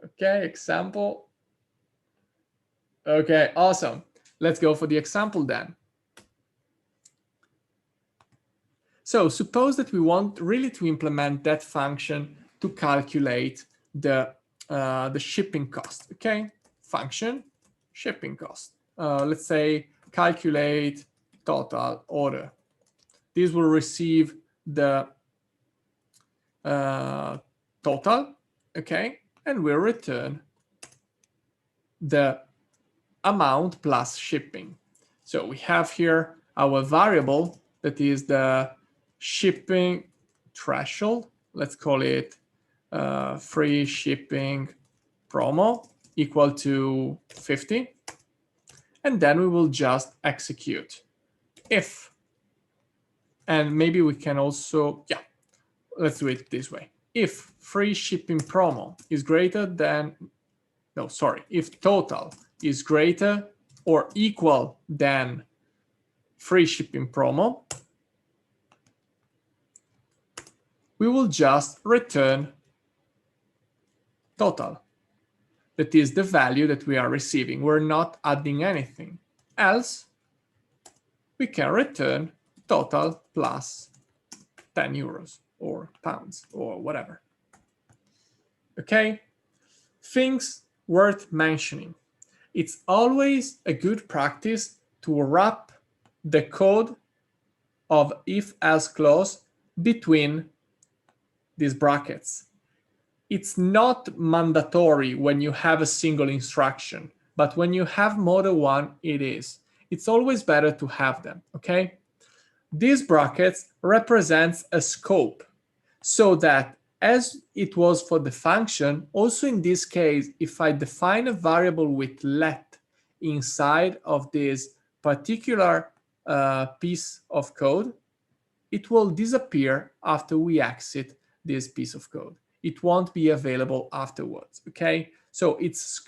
Okay, example. Okay, awesome. Let's go for the example then. So suppose that we want really to implement that function to calculate the shipping cost. Okay, function shipping cost. Let's say calculate total order. This will receive the total, okay, and will return the amount plus shipping. So we have here our variable that is the shipping threshold. Let's call it free shipping promo equal to 50. And then we will just execute if. And maybe we can also, yeah, let's do it this way. If free shipping promo is greater than, no, sorry, if total is greater or equal than free shipping promo, we will just return total. That is the value that we are receiving. We're not adding anything. Else, we can return total plus 10 euros or pounds or whatever. Okay, things worth mentioning. It's always a good practice to wrap the code of if-else clause between these brackets. It's not mandatory when you have a single instruction, but when you have more than one, it is. It's always better to have them, okay? These brackets represents a scope, so that as it was for the function, also in this case, if I define a variable with let inside of this particular piece of code, it will disappear after we exit this piece of code. It won't be available afterwards, okay? So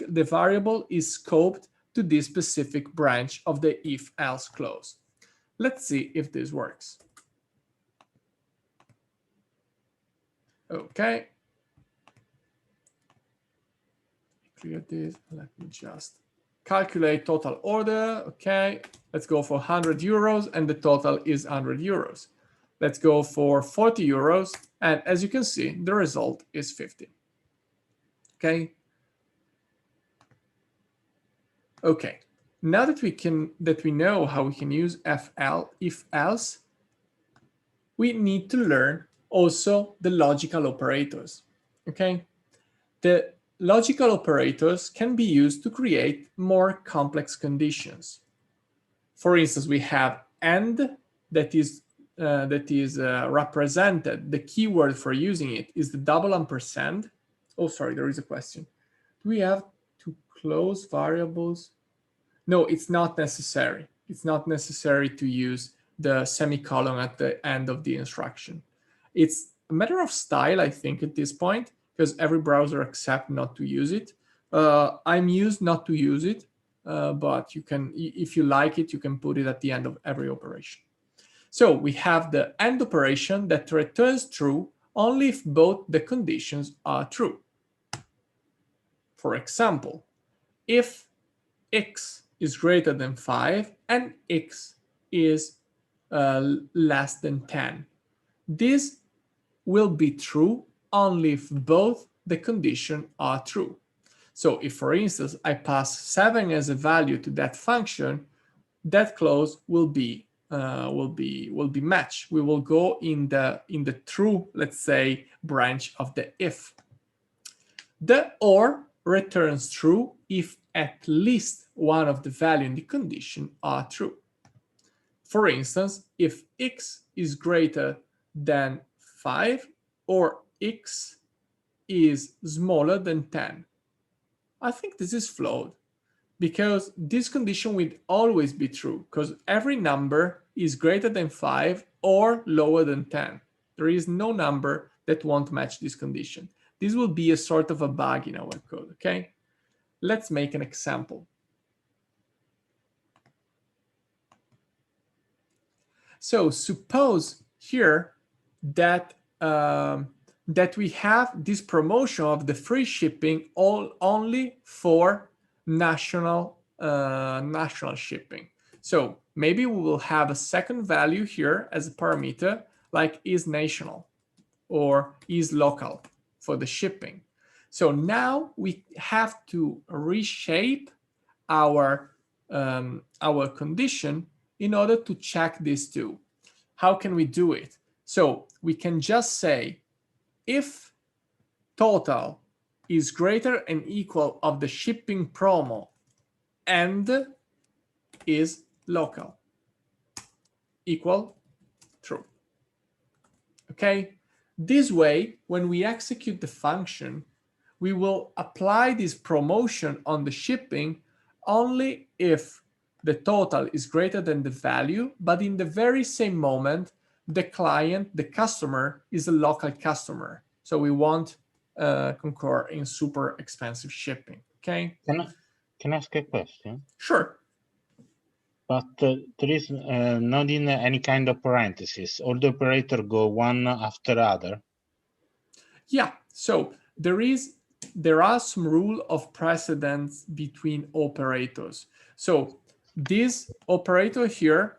the variable is scoped to this specific branch of the if-else clause. Let's see if this works. Okay. Clear this. Let me just calculate total order. Okay. Let's go for 100 euros and the total is 100 euros. Let's go for 40 euros. And as you can see, the result is 50. Okay. Okay. Now that we know how we can use if else, we need to learn also the logical operators. Okay. The logical operators can be used to create more complex conditions. For instance, we have AND that is represented. The keyword for using it is the double ampersand. Oh, sorry, there is a question. Do we have to close variables? No, it's not necessary. It's not necessary to use the semicolon at the end of the instruction. It's a matter of style, I think, at this point, because every browser accepts not to use it. I'm used not to use it, but you can, if you like it, you can put it at the end of every operation. So we have the AND operation that returns true only if both the conditions are true. For example, if x is greater than 5 and x is less than 10, this will be true only if both the conditions are true. So if, for instance, I pass 7 as a value to that function, that clause will be matched. We will go in the true, let's say, branch of the if. The OR returns true if at least one of the value in the condition are true. For instance, if x is greater than 5 or x is smaller than 10, I think this is flawed, because this condition will always be true, because every number is greater than 5 or lower than 10. There is no number that won't match this condition. This will be a sort of a bug in our code, okay? Let's make an example. So suppose here that that we have this promotion of the free shipping only for national shipping. So maybe we will have a second value here as a parameter, like is national or is local for the shipping. So now we have to reshape our condition in order to check these two. How can we do it? So we can just say if total is greater and equal of the shipping promo and is local, equal true. Okay, this way, when we execute the function, we will apply this promotion on the shipping only if the total is greater than the value, but in the very same moment, the client, the customer, is a local customer. So we won't concur in super expensive shipping, okay? Can I ask a question? Sure. But there is not in any kind of parentheses. All the operators go one after other. Yeah, so there are some rule of precedence between operators. So this operator here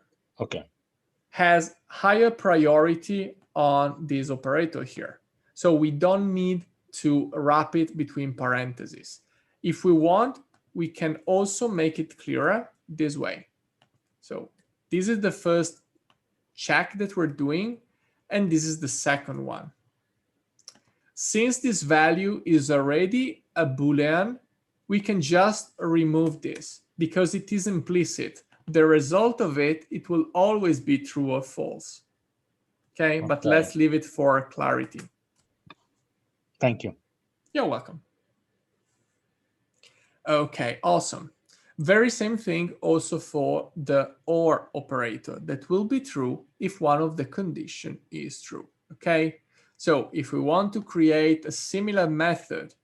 has higher priority on this operator here. So we don't need to wrap it between parentheses. If we want, we can also make it clearer this way. So this is the first check that we're doing, and this is the second one. Since this value is already a Boolean, we can just remove this because it is implicit. The result of it, it will always be true or false. Okay, but let's leave it for clarity. Thank you. You're welcome. Okay, awesome. Very same thing also for the OR operator. That will be true if one of the condition is true. Okay, so if we want to create a similar method,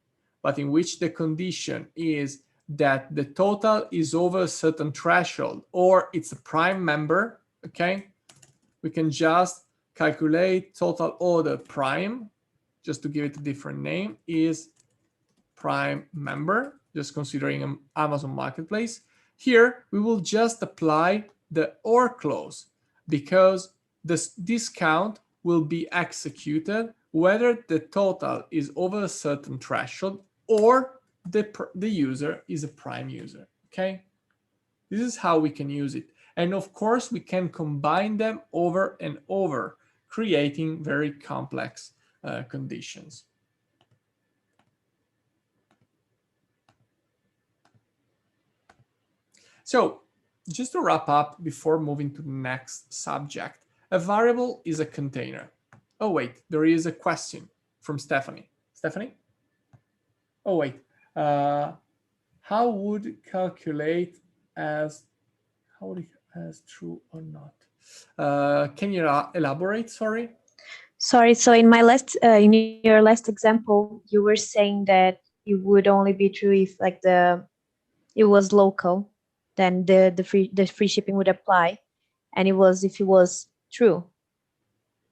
but in which the condition is that the total is over a certain threshold or it's a prime member, okay, we can just calculate total order prime, just to give it a different name, is prime member, just considering an Amazon marketplace. Here we will just apply the OR clause because this discount will be executed whether the total is over a certain threshold or the user is a prime user. Okay, this is how we can use it. And of course, we can combine them over and over, creating very complex conditions. So just to wrap up before moving to the next subject, a variable is a container. Oh, wait, there is a question from Stephanie. Stephanie? Oh, wait. How would calculate as true or not? Can you elaborate? Sorry. Sorry. So in my last, in your last example, you were saying that it would only be true if like it was local, then the free shipping would apply, and it was if it was true.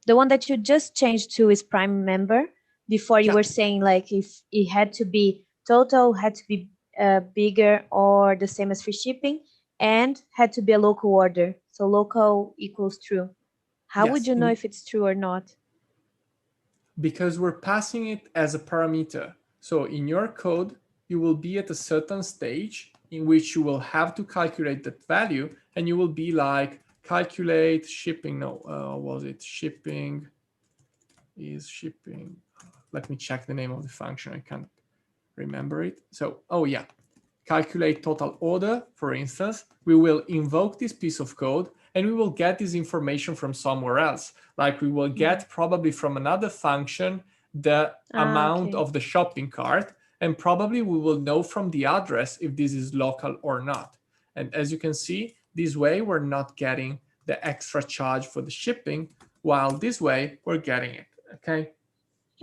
The one that you just changed to is Prime member. Before you Yeah. were saying like if it had to be total, had to be bigger or the same as free shipping, and had to be a local order. So local equals true. How would Yes. you know if it's true or not? Because we're passing it as a parameter. So in your code, you will be at a certain stage in which you will have to calculate that value, and you will be like, calculate shipping. No, was it shipping is shipping? Let me check the name of the function. I can't remember it. So, oh yeah, calculate total order, for instance. We will invoke this piece of code and we will get this information from somewhere else. Like we will get probably from another function the amount of the shopping cart, and probably we will know from the address if this is local or not. And as you can see, this way we're not getting the extra charge for the shipping, while this way we're getting it. Okay.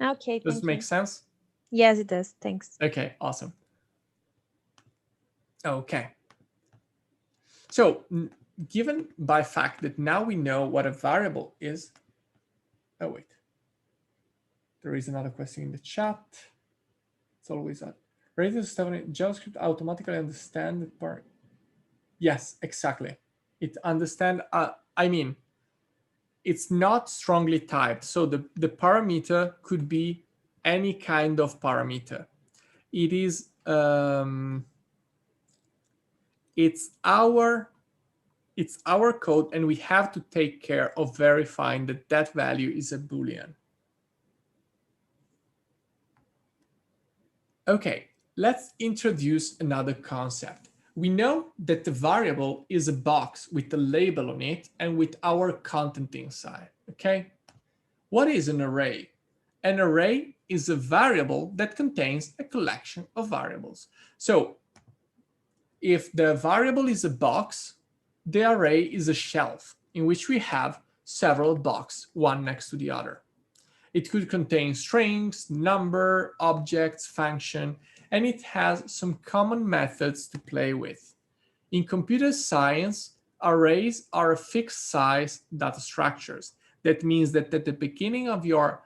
Okay. Does it make sense? Yes, it does. Thanks. Okay, awesome. Okay. So given by fact that now we know what a variable is, oh wait, there is another question in the chat. It's always that. Ready to step on JavaScript automatically understand the part. Yes, exactly. It understand, I mean, it's not strongly typed. So the parameter could be any kind of parameter. It is, it's our code, and we have to take care of verifying that that value is a Boolean. Okay, let's introduce another concept. We know that the variable is a box with a label on it and with our content inside, okay? What is an array? An array is a variable that contains a collection of variables. So if the variable is a box, the array is a shelf in which we have several boxes, one next to the other. It could contain strings, number, objects, function, and it has some common methods to play with. In computer science, arrays are fixed size data structures. That means that at the beginning of your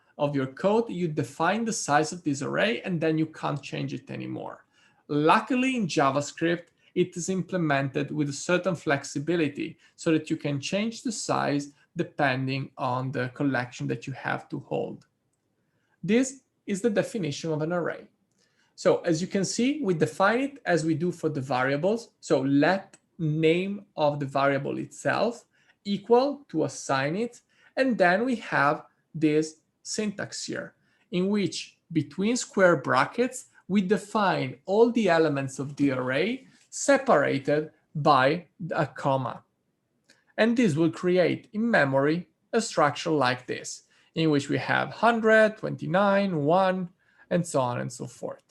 code, you define the size of this array and then you can't change it anymore. Luckily in JavaScript, it is implemented with a certain flexibility so that you can change the size depending on the collection that you have to hold. This is the definition of an array. So as you can see, we define it as we do for the variables. So let name of the variable itself equal to assign it. And then we have this syntax here in which between square brackets, we define all the elements of the array separated by a comma. And this will create in memory a structure like this, in which we have 100, 29, 1, and so on and so forth.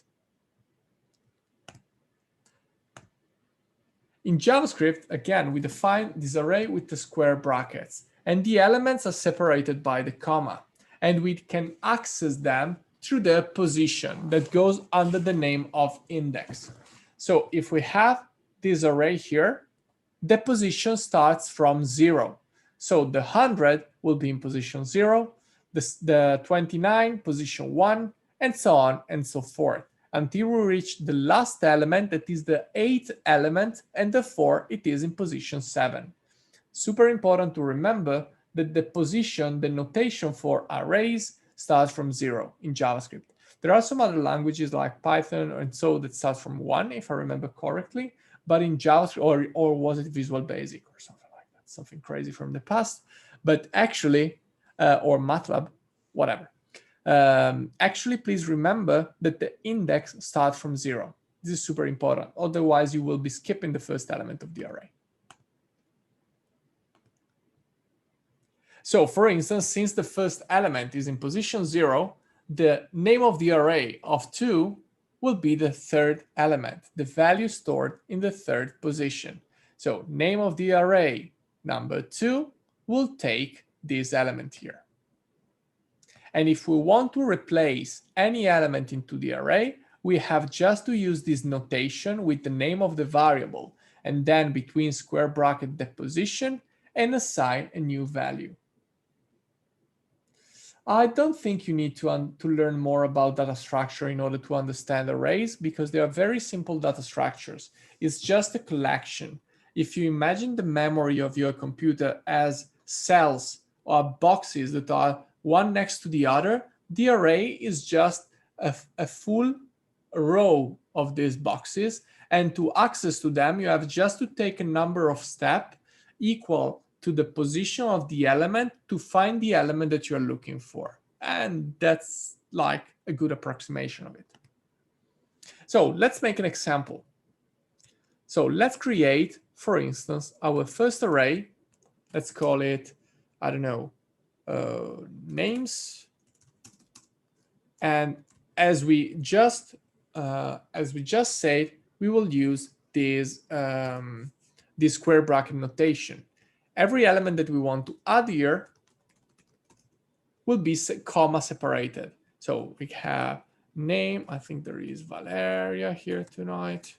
In JavaScript, again, we define this array with the square brackets, and the elements are separated by the comma, and we can access them through the position that goes under the name of index. So if we have this array here, the position starts from 0. So the 100 will be in position 0, the 29 position 1, and so on and so forth, until we reach the last element, that is the 8th element, and therefore it is in position 7. Super important to remember that the position, the notation for arrays starts from 0 in JavaScript. There are some other languages like Python and so that starts from 1, if I remember correctly, but in JavaScript, or was it Visual Basic or something like that, something crazy from the past, but actually, or MATLAB, whatever. Actually, please remember that the index starts from 0. This is super important. Otherwise, you will be skipping the first element of the array. So for instance, since the first element is in position 0, the name of the array of 2 will be the third element, the value stored in the third position. So name of the array number 2 will take this element here. And if we want to replace any element into the array, we have just to use this notation with the name of the variable, and then between square bracket the position, and assign a new value. I don't think you need to learn more about data structure in order to understand arrays, because they are very simple data structures. It's just a collection. If you imagine the memory of your computer as cells or boxes that are one next to the other, the array is just a full row of these boxes. And to access to them, you have just to take a number of steps equal to the position of the element to find the element that you're looking for. And that's like a good approximation of it. So let's make an example. So let's create, for instance, our first array. Let's call it, I don't know, names. And as we just said, we will use this square bracket notation. Every element that we want to add here will be comma separated. So we have name. I think there is Valeria here tonight.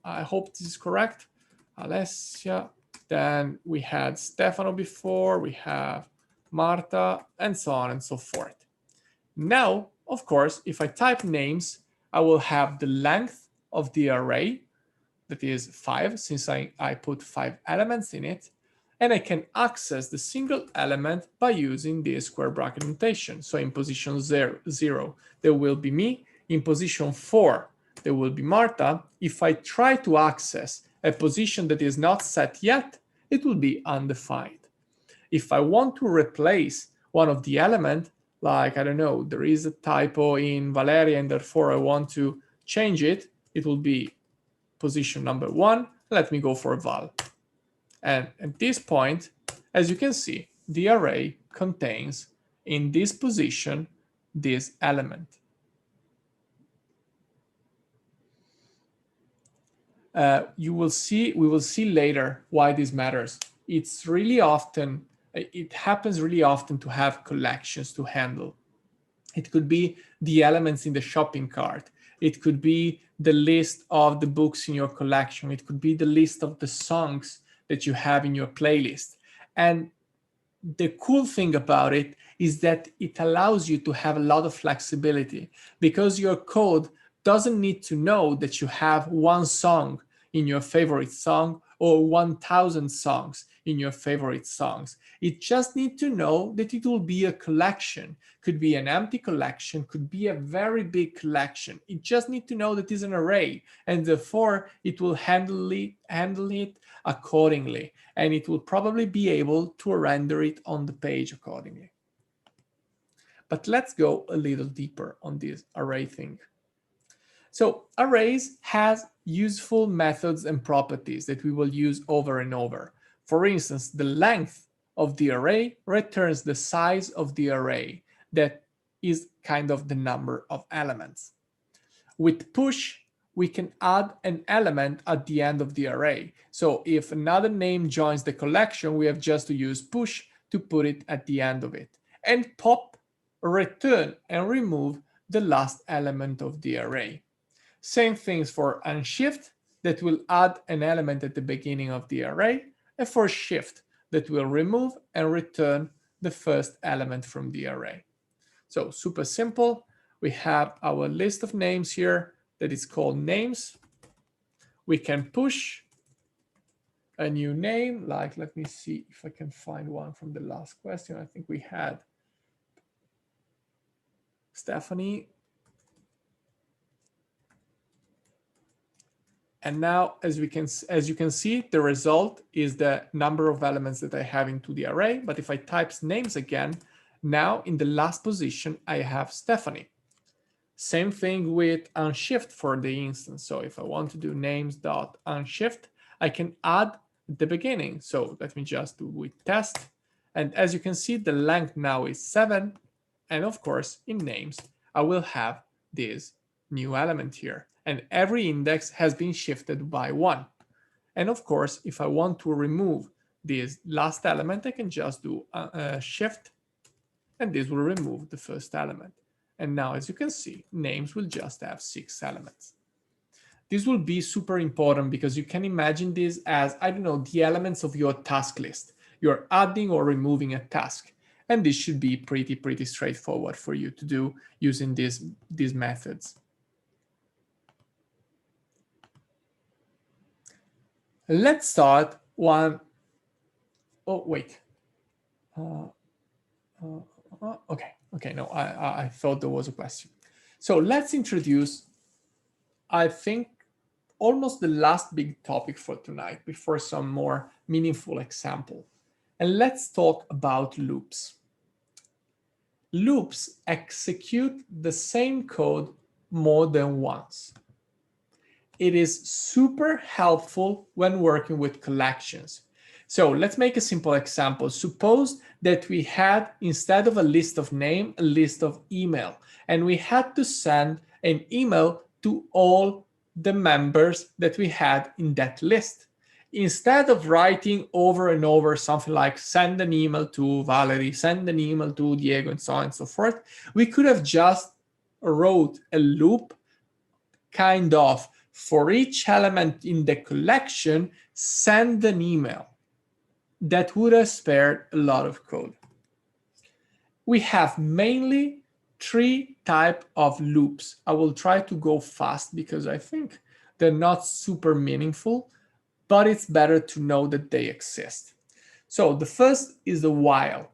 I hope this is correct. Alessia. Then we had Stefano before. We have Marta, and so on and so forth. Now, of course, if I type names, I will have the length of the array, that is 5, since I put 5 elements in it, and I can access the single element by using the square bracket notation. So in position 0, there will be me. In position 4, there will be Marta. If I try to access a position that is not set yet, it will be undefined. If I want to replace one of the elements, like, I don't know, there is a typo in Valeria and therefore I want to change it, it will be position number 1. Let me go for val. And at this point, as you can see, the array contains in this position this element. We will see later why this matters. It happens really often to have collections to handle. It could be the elements in the shopping cart. It could be the list of the books in your collection. It could be the list of the songs that you have in your playlist. And the cool thing about it is that it allows you to have a lot of flexibility, because your code doesn't need to know that you have one song in your favorite song or 1,000 songs in your favorite songs. It just needs to know that it will be a collection. Could be an empty collection, could be a very big collection. It just needs to know that it's an array, and therefore it will handle it accordingly, and it will probably be able to render it on the page accordingly. But let's go a little deeper on this array thing. So arrays has useful methods and properties that we will use over and over. For instance, the length of the array returns the size of the array. That is kind of the number of elements. With push, we can add an element at the end of the array. So if another name joins the collection, we have just to use push to put it at the end of it. And pop, return and remove the last element of the array. Same things for unshift, that will add an element at the beginning of the array, and for shift, that will remove and return the first element from the array. So super simple. We have our list of names here that is called names. We can push a new name, like, let me see if I can find one from the last question. I think we had Stephanie. And now, as you can see, the result is the number of elements that I have into the array. But if I type names again, now in the last position, I have Stephanie. Same thing with unshift for the instance. So if I want to do names.unshift, I can add at the beginning. So let me just do with test. And as you can see, the length now is 7. And of course, in names, I will have this new element here. And every index has been shifted by 1. And of course, if I want to remove this last element, I can just do a shift, and this will remove the first element. And now, as you can see, names will just have 6 elements. This will be super important because you can imagine this as, I don't know, the elements of your task list. You're adding or removing a task. And this should be pretty straightforward for you to do using these methods. Let's start one. Oh, wait. Okay, no, I thought there was a question. So let's introduce, I think, almost the last big topic for tonight before some more meaningful example. And let's talk about loops. Loops execute the same code more than once. It is super helpful when working with collections. So let's make a simple example. Suppose that we had, instead of a list of name, a list of email, and we had to send an email to all the members that we had in that list. Instead of writing over and over something like send an email to Valerie, send an email to Diego, and so on and so forth, we could have just wrote a loop kind of for each element in the collection, send an email. That would have spared a lot of code. We have mainly 3 types of loops. I will try to go fast because I think they're not super meaningful, but it's better to know that they exist. So the first is the while.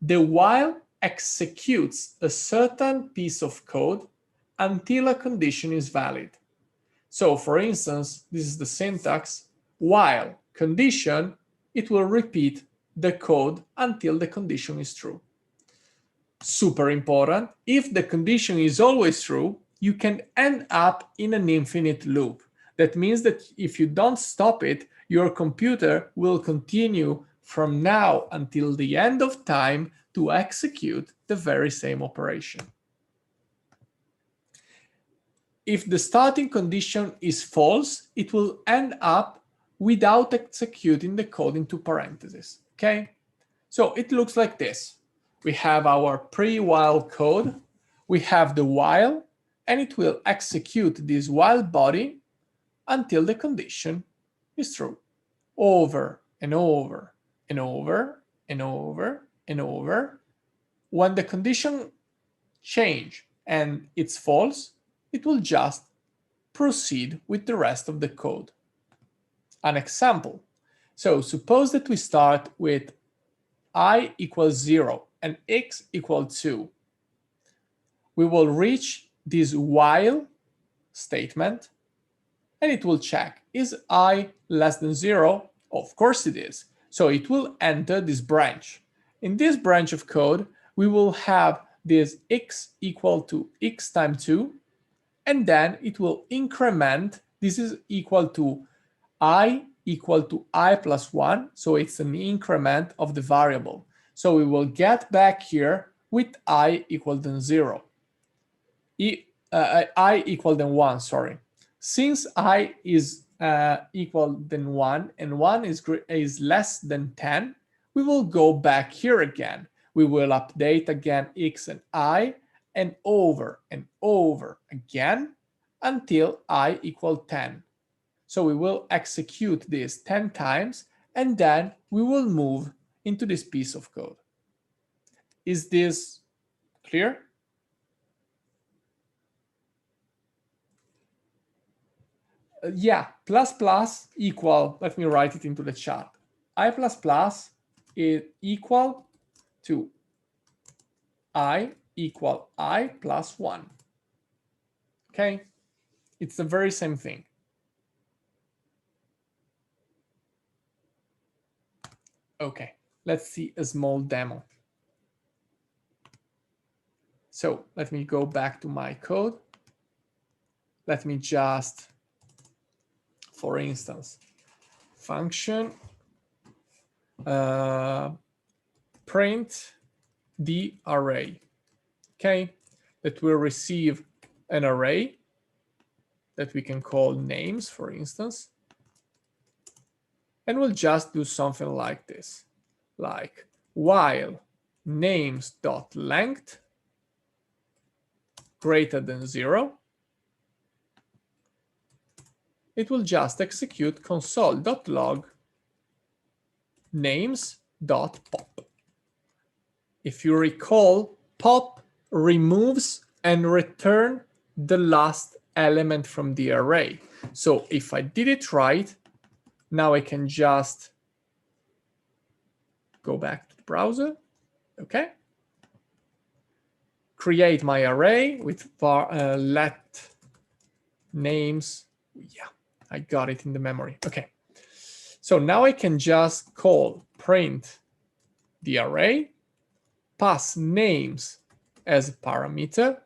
The while executes a certain piece of code until a condition is valid. So for instance, this is the syntax, while condition, it will repeat the code until the condition is true. Super important. If the condition is always true, you can end up in an infinite loop. That means that if you don't stop it, your computer will continue from now until the end of time to execute the very same operation. If the starting condition is false, it will end up without executing the code into parentheses, okay? So it looks like this. We have our pre-while code, we have the while, and it will execute this while body until the condition is true. Over and over and over and over and over. When the condition change and it's false, it will just proceed with the rest of the code. An example. So suppose that we start with I equals 0 and x equals 2. We will reach this while statement and it will check, is I less than 0? Of course it is. So it will enter this branch. In this branch of code, we will have this x equal to x times 2, and then it will increment. This is equal to I equal to I plus 1. So it's an increment of the variable. So we will get back here with I equal than 0. I equal than 1, sorry. Since I is equal than 1 and 1 is less than 10, we will go back here again. We will update again x and I and over again until I equal 10. So we will execute this 10 times and then we will move into this piece of code. Is this clear? Yeah, plus plus equal, let me write it into the chat. I plus plus is equal to I equal I plus 1. Okay, it's the very same thing. Okay, let's see a small demo. So let me go back to my code. Let me just, for instance, function print the array, okay, that will receive an array that we can call names, for instance, And we'll just do something like this, like while names.length greater than 0, it will just execute console.log names.pop. If you recall, pop removes and return the last element from the array. So if I did it right, now I can just go back to the browser. Okay. Create my array with let names. Yeah, I got it in the memory. Okay. So now I can just call print the array, pass names as a parameter.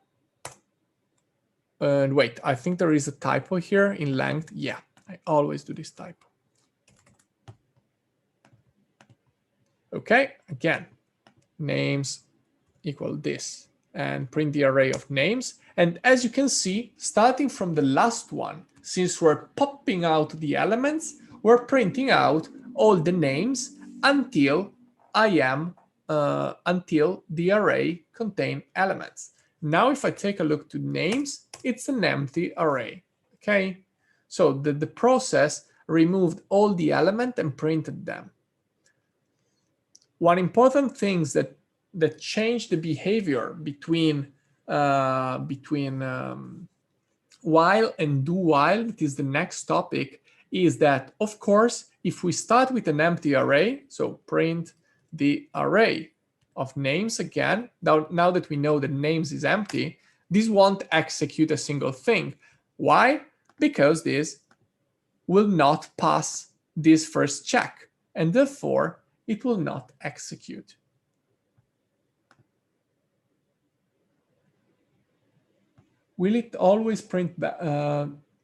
And wait, I think there is a typo here in length. Yeah, I always do this typo. Okay, again, names equal this, and print the array of names. And as you can see, starting from the last one, since we're popping out the elements, we're printing out all the names until until the array contain elements. Now, if I take a look to names, it's an empty array. Okay, so the process removed all the elements and printed them. One important thing that changed the behavior between while and do while, it is the next topic, is that, of course, if we start with an empty array, so print the array of names again, now that we know that names is empty, this won't execute a single thing. Why? Because this will not pass this first check, and therefore it will not execute. Will it always print back?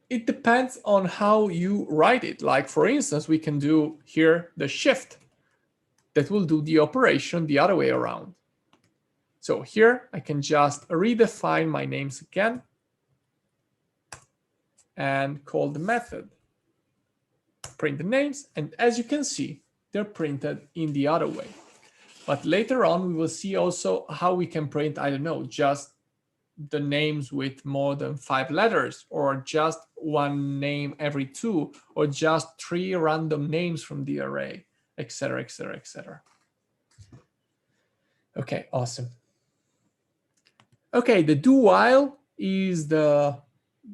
It depends on how you write it. Like, for instance, we can do here the shift that will do the operation the other way around. So here I can just redefine my names again and call the method print the names. And as you can see, they're printed in the other way. But later on, we will see also how we can print, I don't know, just the names with more than 5 letters, or just one name every 2, or just 3 random names from the array, etc., etc., etc. Okay, awesome. Okay, the do while is the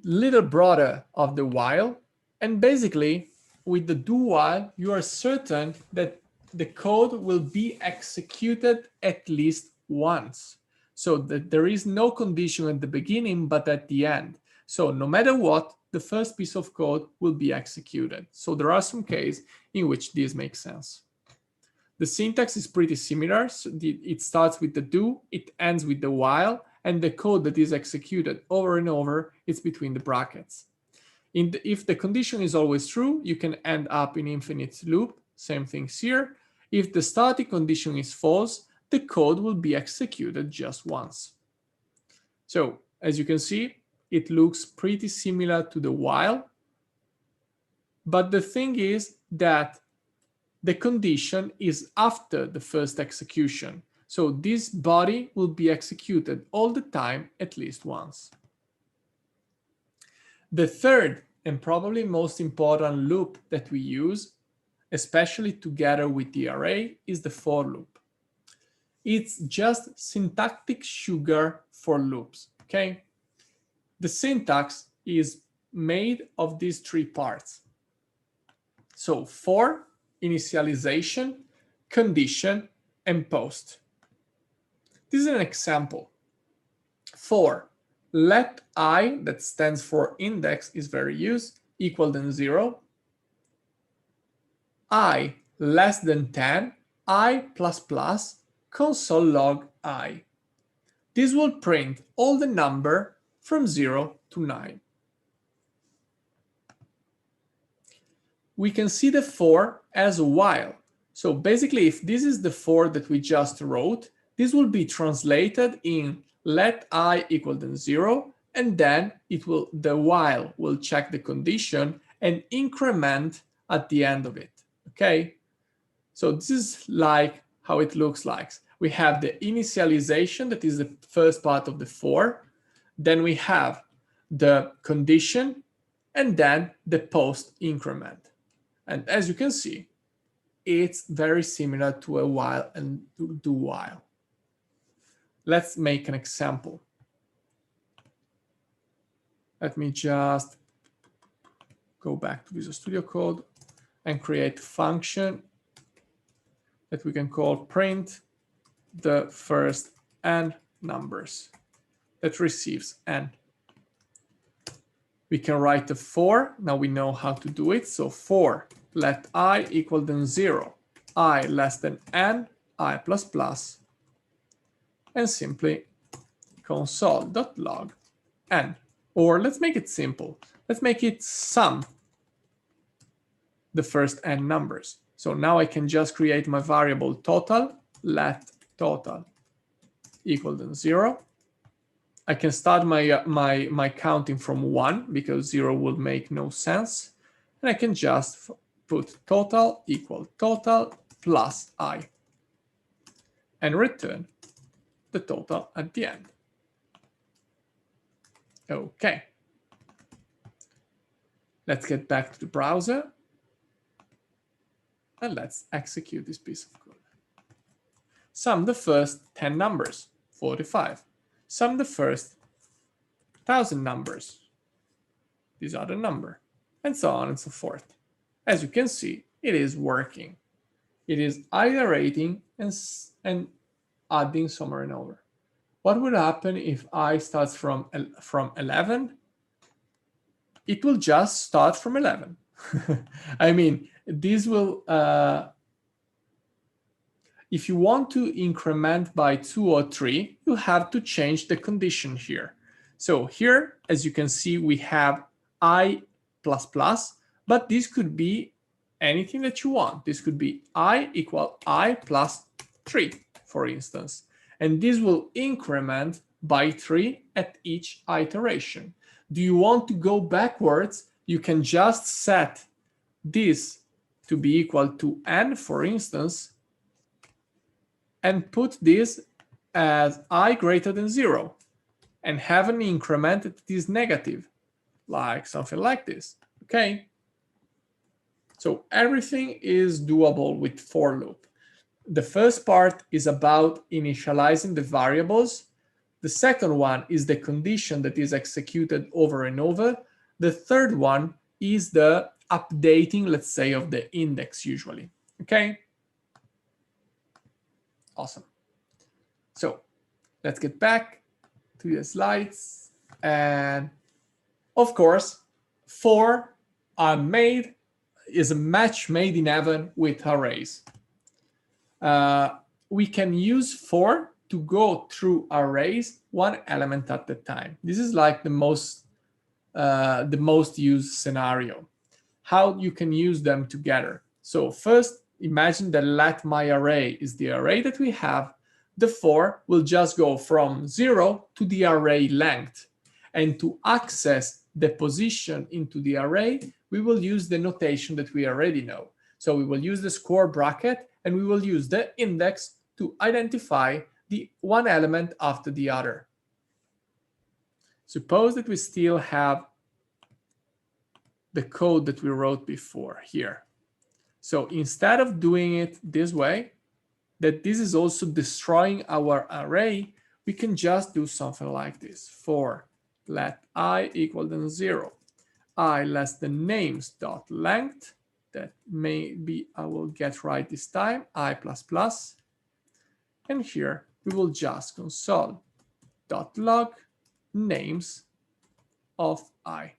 little brother of the while. And basically, with the do while, you are certain that the code will be executed at least once. So that there is no condition at the beginning, but at the end. So no matter what, the first piece of code will be executed. So there are some cases in which this makes sense. The syntax is pretty similar. So it starts with the do, it ends with the while, and the code that is executed over and over is between the brackets. If the condition is always true, you can end up in infinite loop. Same things here. If the starting condition is false, the code will be executed just once. So as you can see, it looks pretty similar to the while. But the thing is that the condition is after the first execution. So this body will be executed all the time, at least once. The third and probably most important loop that we use, especially together with the array, is the for loop. It's just syntactic sugar for loops, okay? The syntax is made of these 3 parts. So for, initialization, condition, and post. This is an example. For, let I, that stands for index, is very used, equal than 0. I less than 10, I plus plus, console log I. This will print all the number from 0 to 9. We can see the for as a while. So basically, if this is the for that we just wrote, this will be translated in let I equal than 0, and then the while will check the condition and increment at the end of it. Okay, so this is like how it looks like. We have the initialization, that is the first part of the for. Then we have the condition, and then the post increment. And as you can see, it's very similar to a while and to do while. Let's make an example. Let me just go back to Visual Studio Code and create a function that we can call print the first n numbers that receives n. We can write the for. Now we know how to do it. So for let I equal than 0, I less than n, I plus plus, and simply console.log n. Or let's make it simple. Let's make it sum the first n numbers. So now I can just create my variable total, let total equal than 0. I can start my counting from 1 because 0 would make no sense. And I can just put total equal total plus I and return the total at the end. Okay. Let's get back to the browser and let's execute this piece of code. Sum the first 10 numbers, 45. Sum the first 1,000 numbers, this other number, and so on and so forth. As you can see, it is working. It is iterating and adding somewhere and over. What would happen if I start from 11? It will just start from 11. I mean, this will, if you want to increment by 2 or 3, you have to change the condition here. So here, as you can see, we have I++, but this could be anything that you want. This could be I equal I plus 3, for instance. And this will increment by 3 at each iteration. Do you want to go backwards? You can just set this to be equal to n, for instance, and put this as I greater than 0 and have an increment that is negative, like something like this, okay? So everything is doable with for loop. The first part is about initializing the variables. The second one is the condition that is executed over and over. The third one is the updating, let's say, of the index usually, okay? Awesome. So let's get back to the slides. And of course, for is a match made in heaven with arrays. We can use for to go through arrays one element at a time. This is like the most used scenario. How you can use them together. So first, imagine that let my array is the array that we have. The for will just go from 0 to the array length. And to access the position into the array, we will use the notation that we already know. So we will use the square bracket and we will use the index to identify the one element after the other. Suppose that we still have the code that we wrote before here. So instead of doing it this way, that this is also destroying our array, we can just do something like this. For let I equal than 0, I less than names dot length, that maybe I will get right this time, I plus plus, and here we will just console.log names of I.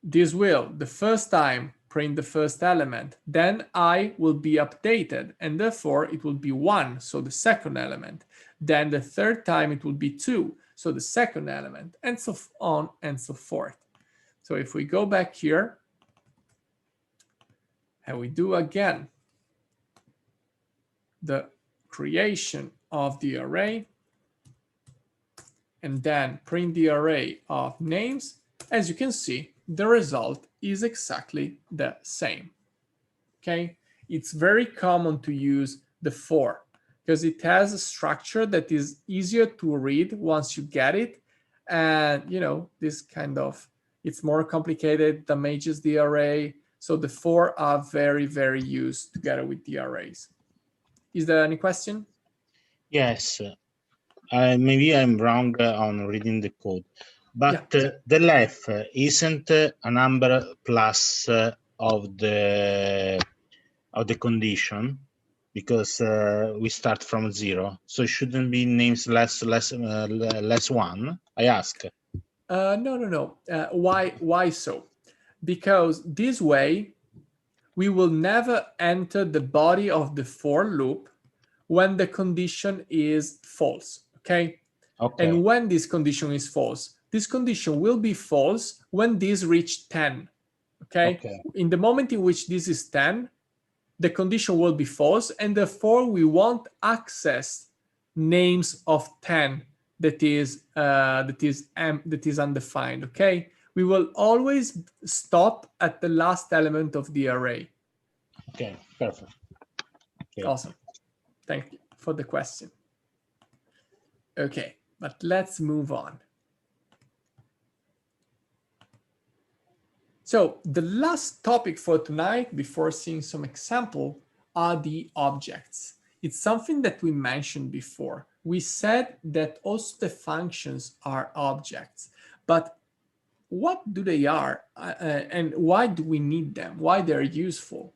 This will, the first time, print the first element, then I will be updated, and therefore it will be 1, so the second element. Then the third time it will be 2, so the second element, and so on and so forth. So if we go back here, and we do again the creation of the array, and then print the array of names, as you can see, the result is exactly the same. okay? It's very common to use the for because it has a structure that is easier to read once you get it. And, you know, this kind of, it's more complicated, damages the array. So the for are very, very used together with the arrays. Is there any question? Yes. Maybe I'm wrong on reading the code, but the left isn't a number plus of the condition, because we start from 0, so it shouldn't be names less 1. I ask. No. Why so? Because this way we will never enter the body of the for loop when the condition is false, okay? And when this condition is false, this condition will be false when this reach 10, okay? In the moment in which this is 10, the condition will be false, and therefore we won't access names of 10 that is undefined, okay? We will always stop at the last element of the array. Okay, perfect. Okay. Awesome. Thank you for the question. Okay, but let's move on. So the last topic for tonight, before seeing some example, are the objects. It's something that we mentioned before. We said that also the functions are objects, but what do they are and why do we need them? Why they're useful?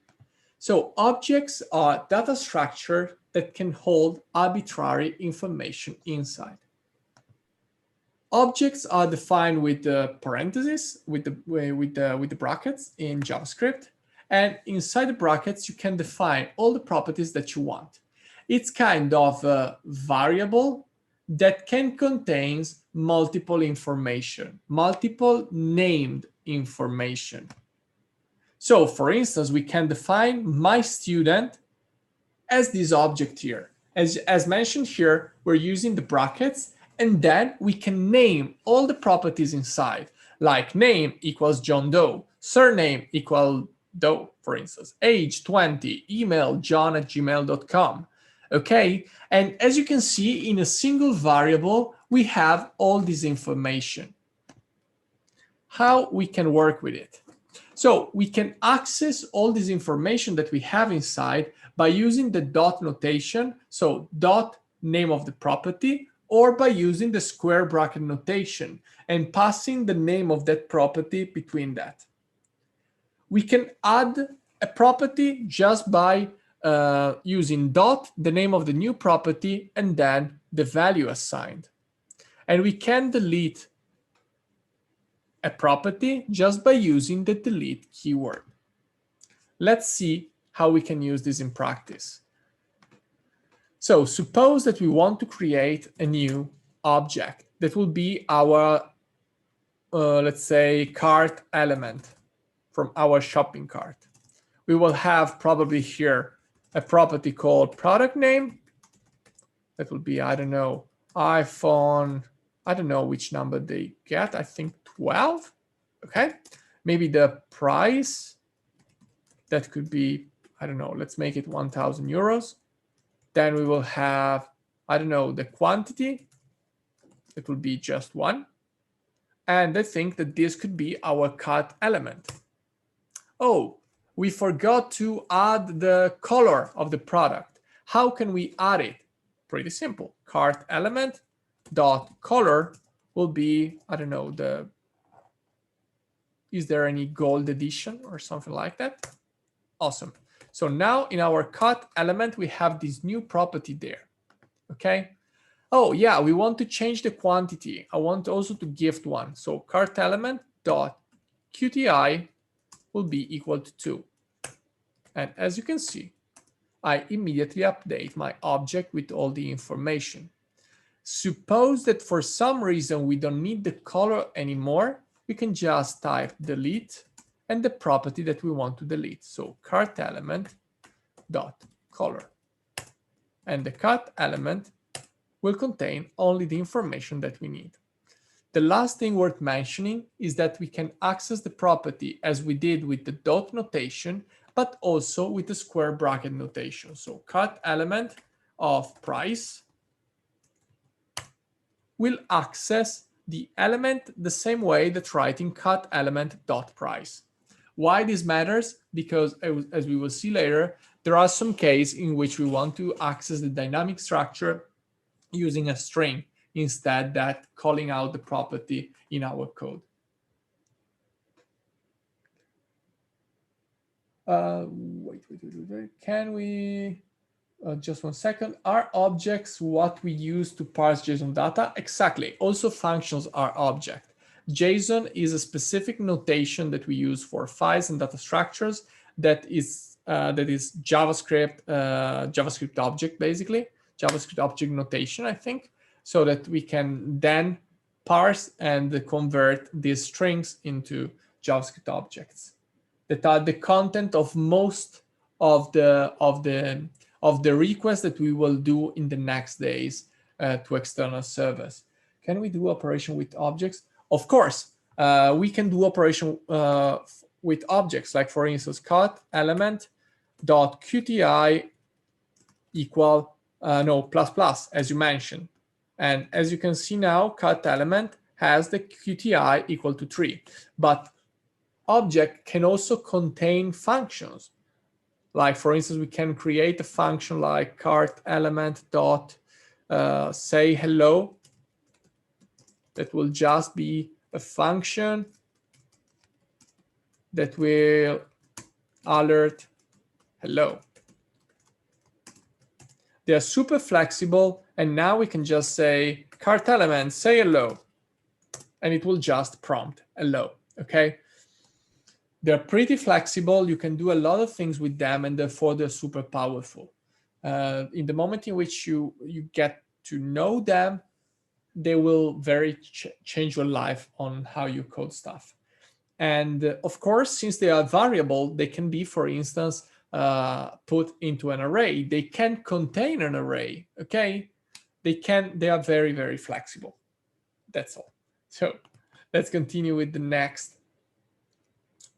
So objects are data structure that can hold arbitrary information inside. Objects are defined with the parentheses, with the brackets in JavaScript, and inside the brackets you can define all the properties that you want. It's kind of a variable that can contain multiple information, multiple named information. So for instance, we can define my student as this object here. As mentioned here, we're using the brackets, and then we can name all the properties inside, like name equals John Doe, surname equal Doe, for instance, age 20, email john@gmail.com. Okay, and as you can see, in a single variable, we have all this information. How we can work with it? So we can access all this information that we have inside by using the dot notation, so dot name of the property, or by using the square bracket notation and passing the name of that property between that. We can add a property just by using dot, the name of the new property, and then the value assigned. And we can delete a property just by using the delete keyword. Let's see how we can use this in practice. So suppose that we want to create a new object that will be our, let's say, cart element from our shopping cart. We will have probably here a property called product name. That will be, I don't know, iPhone, I don't know which number they get, I think 12, okay? Maybe the price, that could be, I don't know, let's make it 1,000 euros. Then we will have, I don't know, the quantity, it will be just 1. And I think that this could be our cart element. Oh, we forgot to add the color of the product. How can we add it? Pretty simple. Cart element dot color will be, I don't know, is there any gold edition or something like that? Awesome. So now in our cart element, we have this new property there, okay? Oh yeah, we want to change the quantity. I want also to gift one. So cart element dot QTI will be equal to 2. And as you can see, I immediately update my object with all the information. Suppose that for some reason we don't need the color anymore, we can just type delete and the property that we want to delete. So cart element dot color. And the cart element will contain only the information that we need. The last thing worth mentioning is that we can access the property as we did with the dot notation but also with the square bracket notation. So cut element of price will access the element the same way that writing cut element dot price. Why this matters? Because as we will see later, there are some cases in which we want to access the dynamic structure using a string instead that calling out the property in our code. Wait. Can we, just 1 second. Are objects what we use to parse JSON data? Exactly. Also functions are object. JSON is a specific notation that we use for files and data structures that is JavaScript, JavaScript object, basically. JavaScript object notation, I think, so that we can then parse and convert these strings into JavaScript objects that are the content of most of the requests that we will do in the next days to external servers. Can we do operation with objects? Of course, we can do operation with objects, like for instance, cut element dot qti equal plus, as you mentioned. And as you can see now, cut element has the qti equal to 3. But object can also contain functions. Like for instance, we can create a function like cart element dot say hello. That will just be a function that will alert hello. They are super flexible, and now we can just say cart element say hello, and it will just prompt hello. Okay. They're pretty flexible. You can do a lot of things with them, and therefore they're super powerful. In the moment in which you get to know them, they will change your life on how you code stuff. And of course, since they are variable, they can be, for instance, put into an array. They can contain an array. Okay, they are very, very flexible. That's all. So let's continue with the next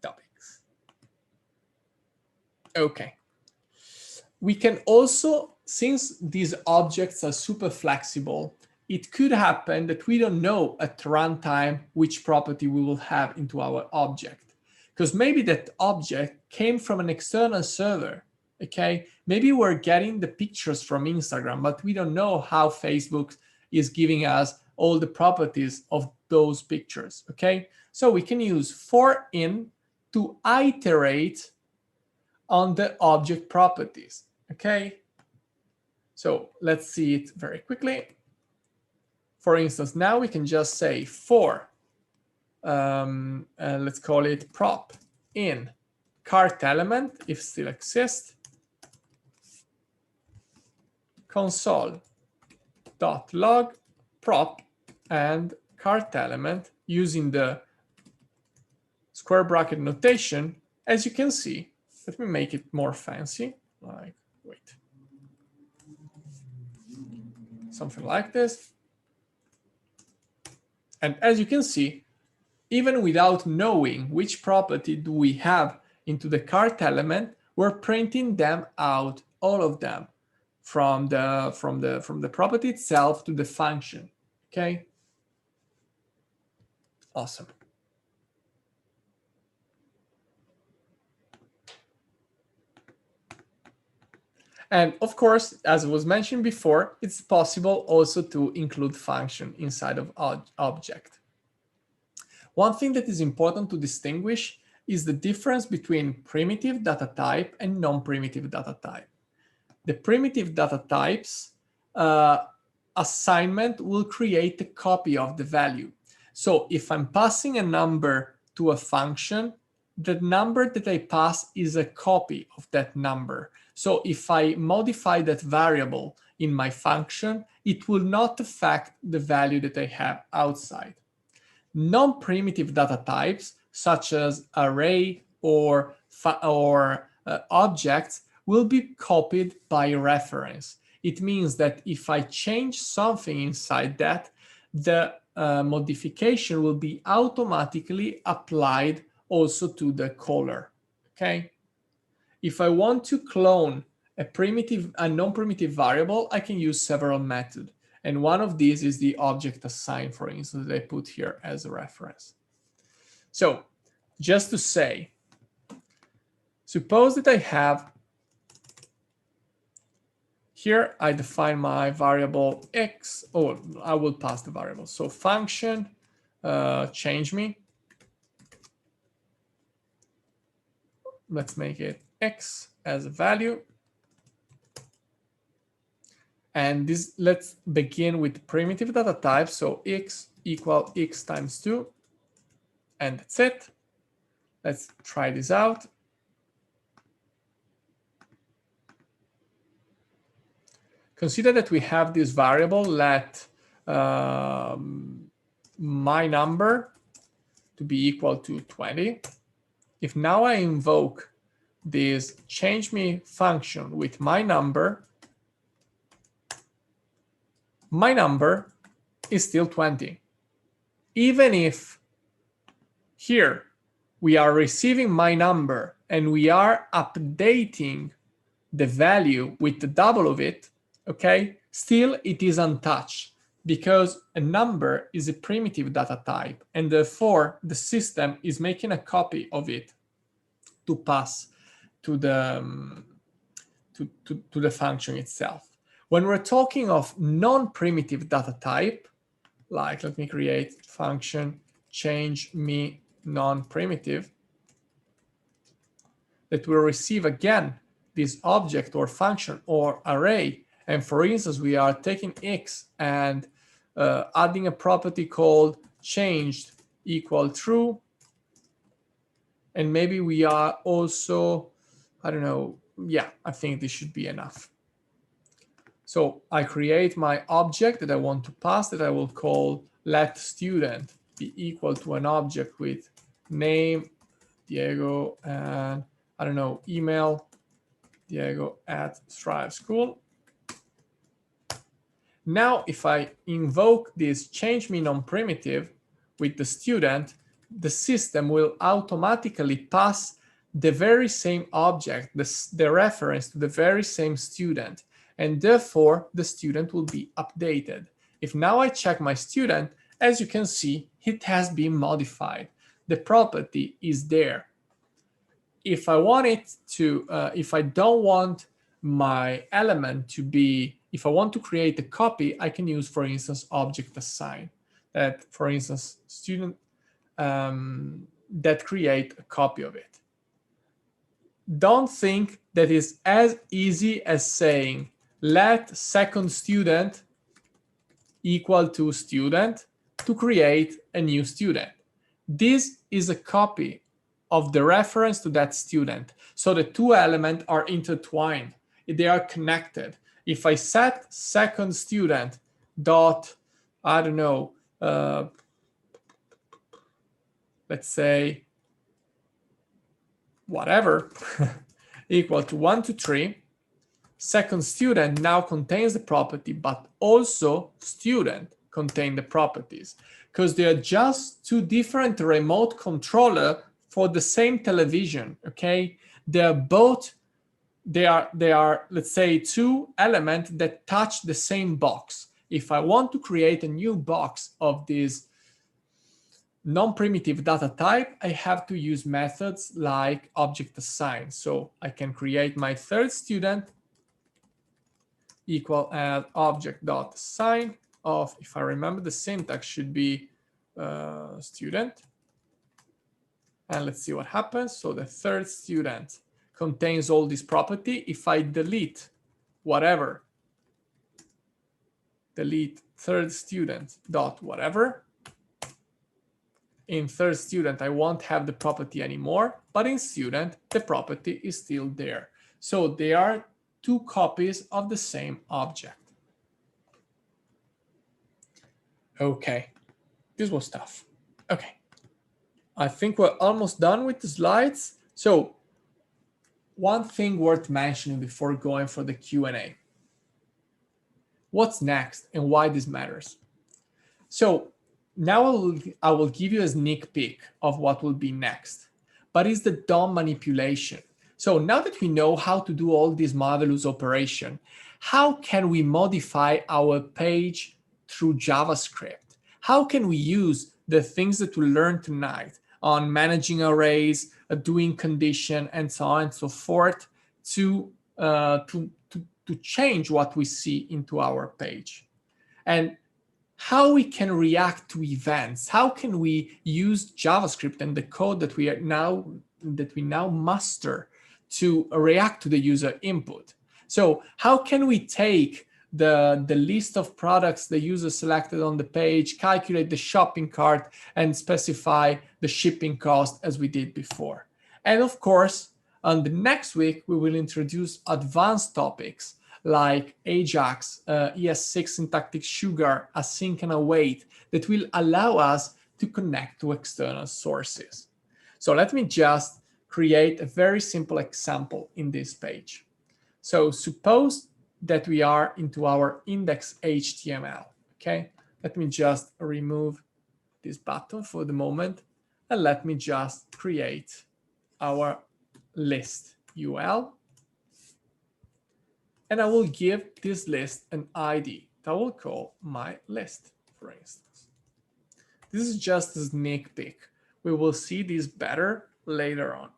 topics. Okay. We can also, since these objects are super flexible, it could happen that we don't know at runtime which property we will have into our object. Because maybe that object came from an external server, okay? Maybe we're getting the pictures from Instagram, but we don't know how Facebook is giving us all the properties of those pictures, okay? So we can use for in to iterate on the object properties, okay? So let's see it very quickly. For instance, now we can just say for, let's call it prop in cart element, if still exists, console.log prop and cart element using the square bracket notation. As you can see, let me make it more fancy, like, wait, something like this. And as you can see, even without knowing which property do we have into the cart element, we're printing them out, all of them, from the property itself to the function. Okay. Awesome. And of course, as was mentioned before, it's possible also to include function inside of object. One thing that is important to distinguish is the difference between primitive data type and non-primitive data type. The primitive data types assignment will create a copy of the value. So if I'm passing a number to a function, the number that I pass is a copy of that number. So if I modify that variable in my function, it will not affect the value that I have outside. Non-primitive data types, such as array or objects, will be copied by reference. It means that if I change something inside that, the modification will be automatically applied also to the caller. Okay. If I want to clone a non-primitive variable, I can use several methods. And one of these is the object assign, for instance, that I put here as a reference. So just to say, suppose that I have here, I define my variable x, or I will pass the variable. So function change me. Let's make it x as a value. And this, let's begin with primitive data type. So x equal x times 2. And that's it. Let's try this out. Consider that we have this variable let my number to be equal to 20. If now I invoke this change me function with my number is still 20. Even if here we are receiving my number and we are updating the value with the double of it, okay, still it is untouched because a number is a primitive data type, and therefore the system is making a copy of it to pass to the function itself. When we're talking of non-primitive data type, like let me create function change me non-primitive, that will receive again this object or function or array. And for instance, we are taking x and adding a property called changed equal true. And maybe we are also, I don't know, yeah, I think this should be enough. So I create my object that I want to pass that I will call let student be equal to an object with name, Diego, and I don't know, email, Diego@striveschool. Now, if I invoke this change me non-primitive with the student, the system will automatically pass the very same object, the reference to the very same student, and therefore the student will be updated. If now I check my student, as you can see, it has been modified. The property is there. If I want it to, if I don't want my element to be, if I want to create a copy, I can use, for instance, object assign. That, for instance, student that create a copy of it. Don't think that is as easy as saying let second student equal to student to create a new student. This is a copy of the reference to that student. So the two elements are intertwined. They are connected. If I set second student dot, I don't know, let's say whatever, equal to 1 to 3, second student now contains the property, but also student contain the properties, because they are just two different remote controller for the same television, okay? They are, let's say, two elements that touch the same box. If I want to create a new box of this non-primitive data type, I have to use methods like object assign. So I can create my third student equal add object dot assign of, if I remember the syntax, should be student. And let's see what happens. So the third student contains all this property. If I delete whatever, delete third student dot whatever, in third student, I won't have the property anymore, but in student, the property is still there. So they are two copies of the same object. Okay, this was tough. Okay, I think we're almost done with the slides. So one thing worth mentioning before going for the Q&A. What's next and why this matters? So now I will give you a sneak peek of what will be next, but it's the DOM manipulation. So now that we know how to do all these modulus operation, how can we modify our page through JavaScript? How can we use the things that we learned tonight on managing arrays, doing condition, and so on and so forth to change what we see into our page? And how we can react to events? How can we use JavaScript and the code that we now master to react to the user input? So how can we take the list of products the user selected on the page, calculate the shopping cart, and specify the shipping cost as we did before? And of course, on the next week, we will introduce advanced topics like Ajax, ES6 syntactic sugar, async and await, that will allow us to connect to external sources. So let me just create a very simple example in this page. So suppose that we are into our index HTML, okay? Let me just remove this button for the moment, and let me just create our list UL. And I will give this list an ID that I will call my list, for instance. This is just a sneak peek. We will see this better later on.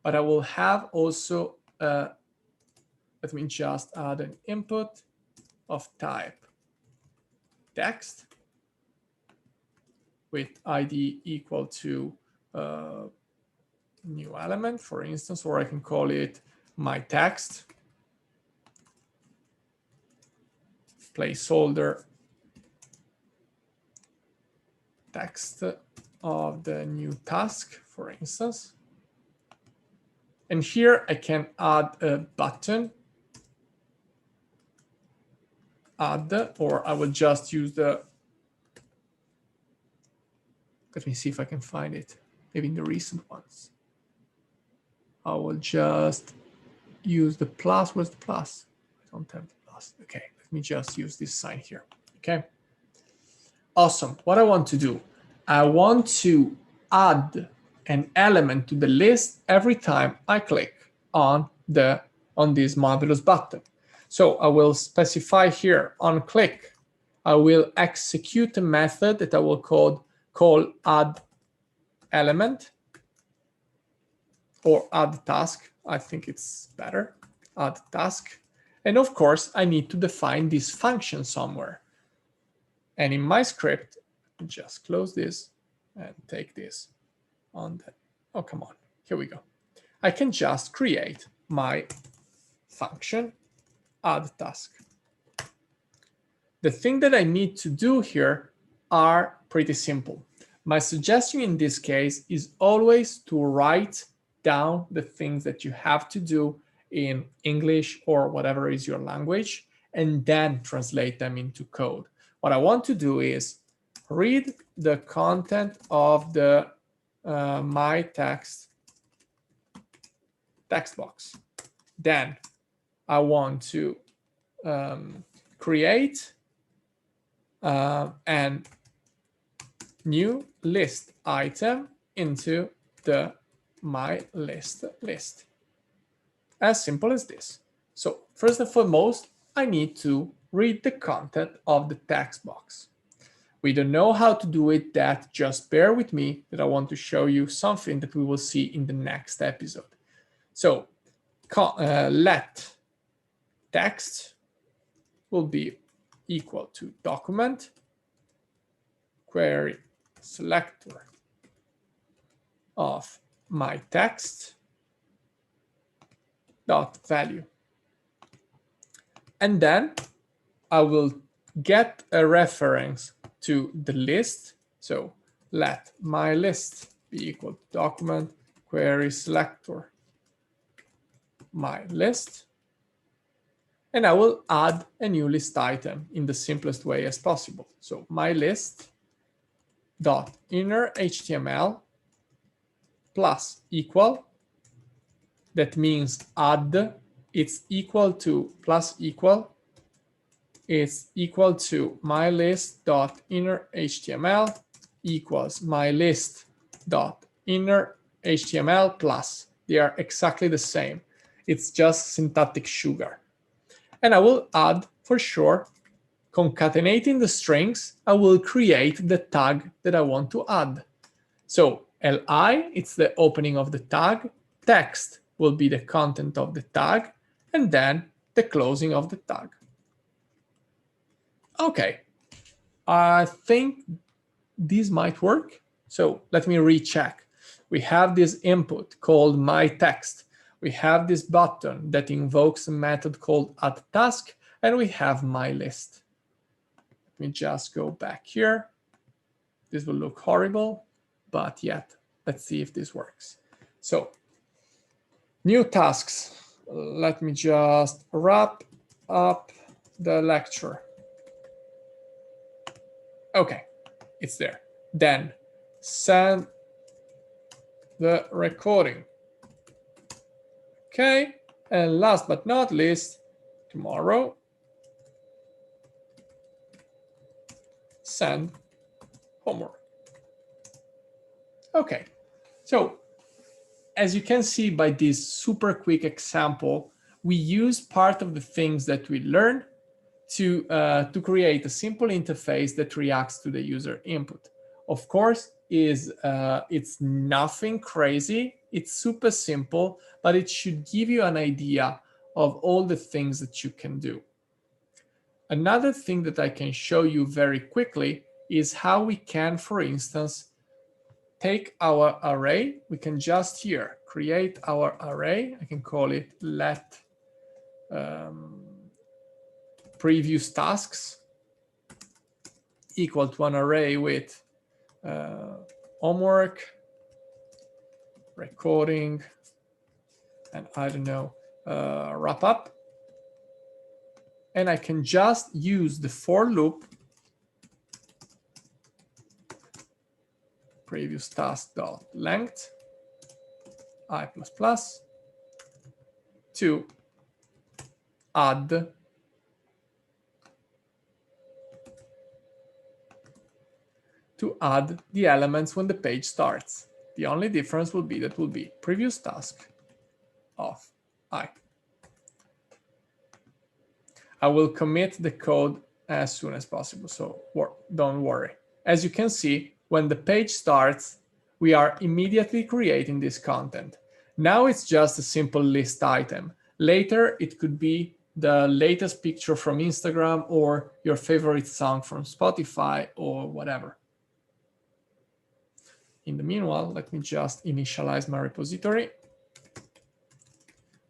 But I will have also, let me just add an input of type text with ID equal to new element, for instance, or I can call it my text. Placeholder text of the new task, for instance. And here I can add a button, add, or I will just use the, let me see if I can find it, maybe in the recent ones. I will just use the plus. Where's the plus? I don't have the plus. Okay. Let me just use this sign here, okay? Awesome. What I want to do, I want to add an element to the list every time I click on this modulus button. So I will specify here on click, I will execute a method that I will call add element or add task. I think it's better, add task. And of course, I need to define this function somewhere. And in my script, just close this and take this on the, oh, come on, here we go. I can just create my function, add task. The thing that I need to do here are pretty simple. My suggestion in this case is always to write down the things that you have to do in English or whatever is your language, and then translate them into code. What I want to do is read the content of the my text box. Then I want to create a new list item into the my list. As simple as this. So first and foremost, I need to read the content of the text box. We don't know how to do it yet. Just bear with me that I want to show you something that we will see in the next episode. So let text will be equal to document query selector of my text dot value. And then I will get a reference to the list. So let my list be equal to document query selector my list. And I will add a new list item in the simplest way as possible. So my list dot inner HTML plus equal. That means add, it's equal to plus equal. It's equal to my list dot inner HTML equals my list dot inner HTML plus They are exactly the same. It's just syntactic sugar. And I will add, for sure, concatenating the strings, I will create the tag that I want to add. So li, it's the opening of the tag. Text will be the content of the tag, and then the closing of the tag. Okay, I think this might work. So let me recheck. We have this input called myText. We have this button that invokes a method called addTask, and we have myList. Let me just go back here. This will look horrible, but yet, let's see if this works. So, new tasks. Let me just wrap up the lecture. Okay, it's there. Then send the recording. Okay, and last but not least, tomorrow, send homework. Okay, so as you can see by this super quick example, we use part of the things that we learned to create a simple interface that reacts to the user input. Of course, it's nothing crazy. It's super simple, but it should give you an idea of all the things that you can do. Another thing that I can show you very quickly is how we can, for instance, take our array. We can just here create our array. I can call it let previous tasks equal to an array with homework, recording, and I don't know, wrap up. And I can just use the for loop previous task dot length I++ to add the elements when the page starts. The only difference will be that will be previous task of I. I will commit the code as soon as possible, so don't worry. As you can see, when the page starts, we are immediately creating this content. Now it's just a simple list item. Later, it could be the latest picture from Instagram or your favorite song from Spotify or whatever. In the meanwhile, let me just initialize my repository.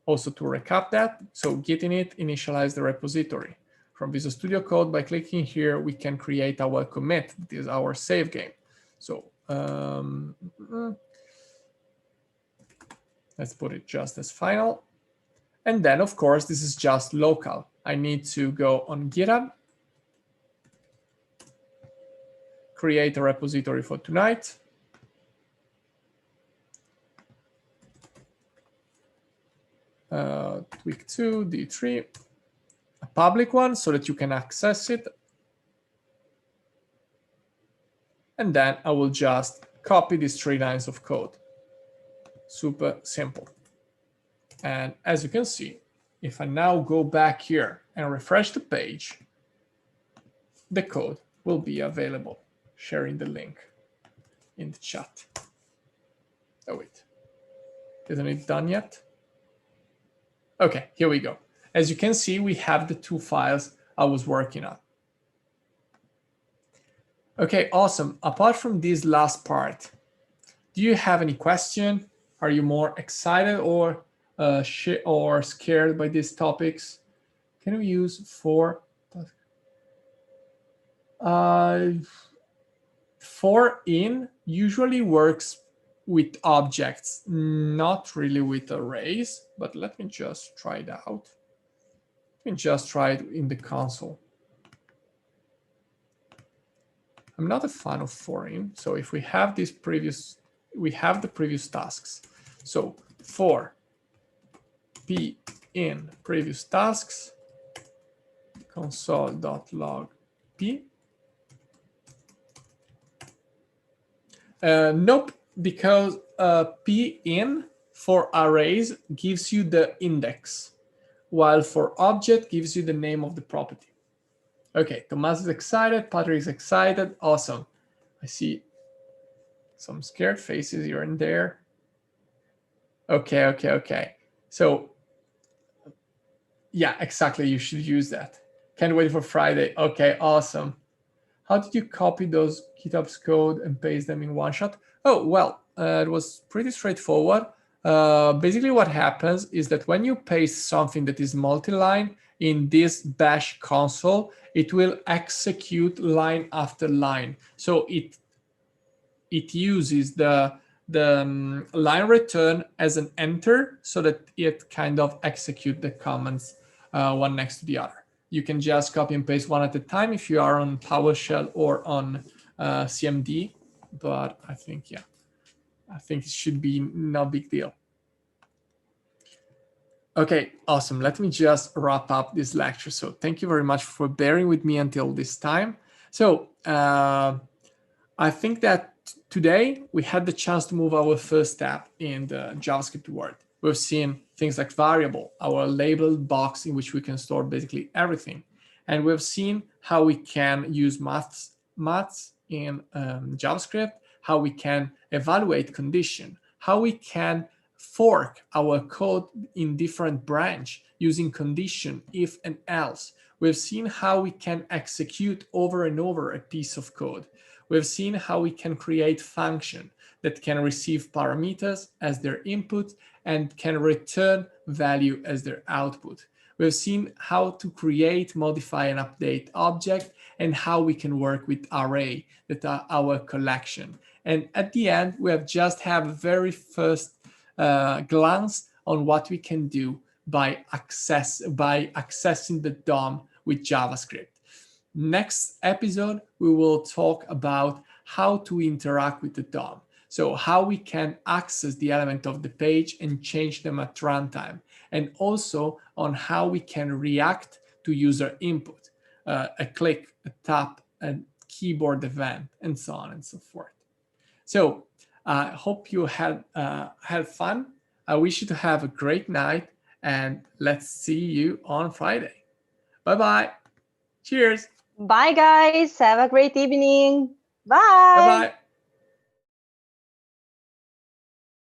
Also to recap that, so git init initialize the repository. From Visual Studio Code, by clicking here, we can create our commit. This is our save game. So let's put it just as final. And then, of course, this is just local. I need to go on GitHub, create a repository for tonight. Tweak 2, D3, a public one so that you can access it. And then I will just copy these 3 lines of code. Super simple. And as you can see, if I now go back here and refresh the page, the code will be available. Sharing the link in the chat. Oh, wait. Isn't it done yet? Okay, here we go. As you can see, we have the 2 files I was working on. Okay, awesome. Apart from this last part, do you have any question? Are you more excited or scared by these topics? Can we use for in usually works with objects, not really with arrays, but let me just try it out. Let me just try it in the console. I'm not a fan of for in, so if we have this previous, we have the previous tasks. So for p in previous tasks, console.log p. Nope, because p in for arrays gives you the index, while for object gives you the name of the property. Okay, Tomas is excited, Patrick is excited, awesome. I see some scared faces here and there. Okay. So yeah, exactly, you should use that. Can't wait for Friday. Okay, awesome. How did you copy those GitHub's code and paste them in one shot? Oh, well, it was pretty straightforward. Basically what happens is that when you paste something that is multi-line in this bash console, it will execute line after line. So it uses the line return as an enter so that it kind of execute the commands one next to the other. You can just copy and paste one at a time if you are on PowerShell or on CMD, but I think it should be no big deal. Okay, awesome. Let me just wrap up this lecture. So thank you very much for bearing with me until this time. So I think that today we had the chance to move our first step in the JavaScript world. We've seen things like variable, our labeled box in which we can store basically everything. And we've seen how we can use maths in JavaScript, how we can evaluate condition, how we can fork our code in different branch using condition, if and else. We've seen how we can execute over and over a piece of code. We've seen how we can create function that can receive parameters as their input and can return value as their output. We've seen how to create, modify, and update object, and how we can work with array that are our collection. And at the end, we have just have a very first glance on what we can do by accessing the DOM with JavaScript. Next episode, we will talk about how to interact with the DOM. So how we can access the element of the page and change them at runtime, and also on how we can react to user input, a click, a tap, a keyboard event, and so on and so forth. So I hope you had fun. I wish you to have a great night, and let's see you on Friday. Bye-bye. Cheers. Bye, guys. Have a great evening. Bye. Bye-bye.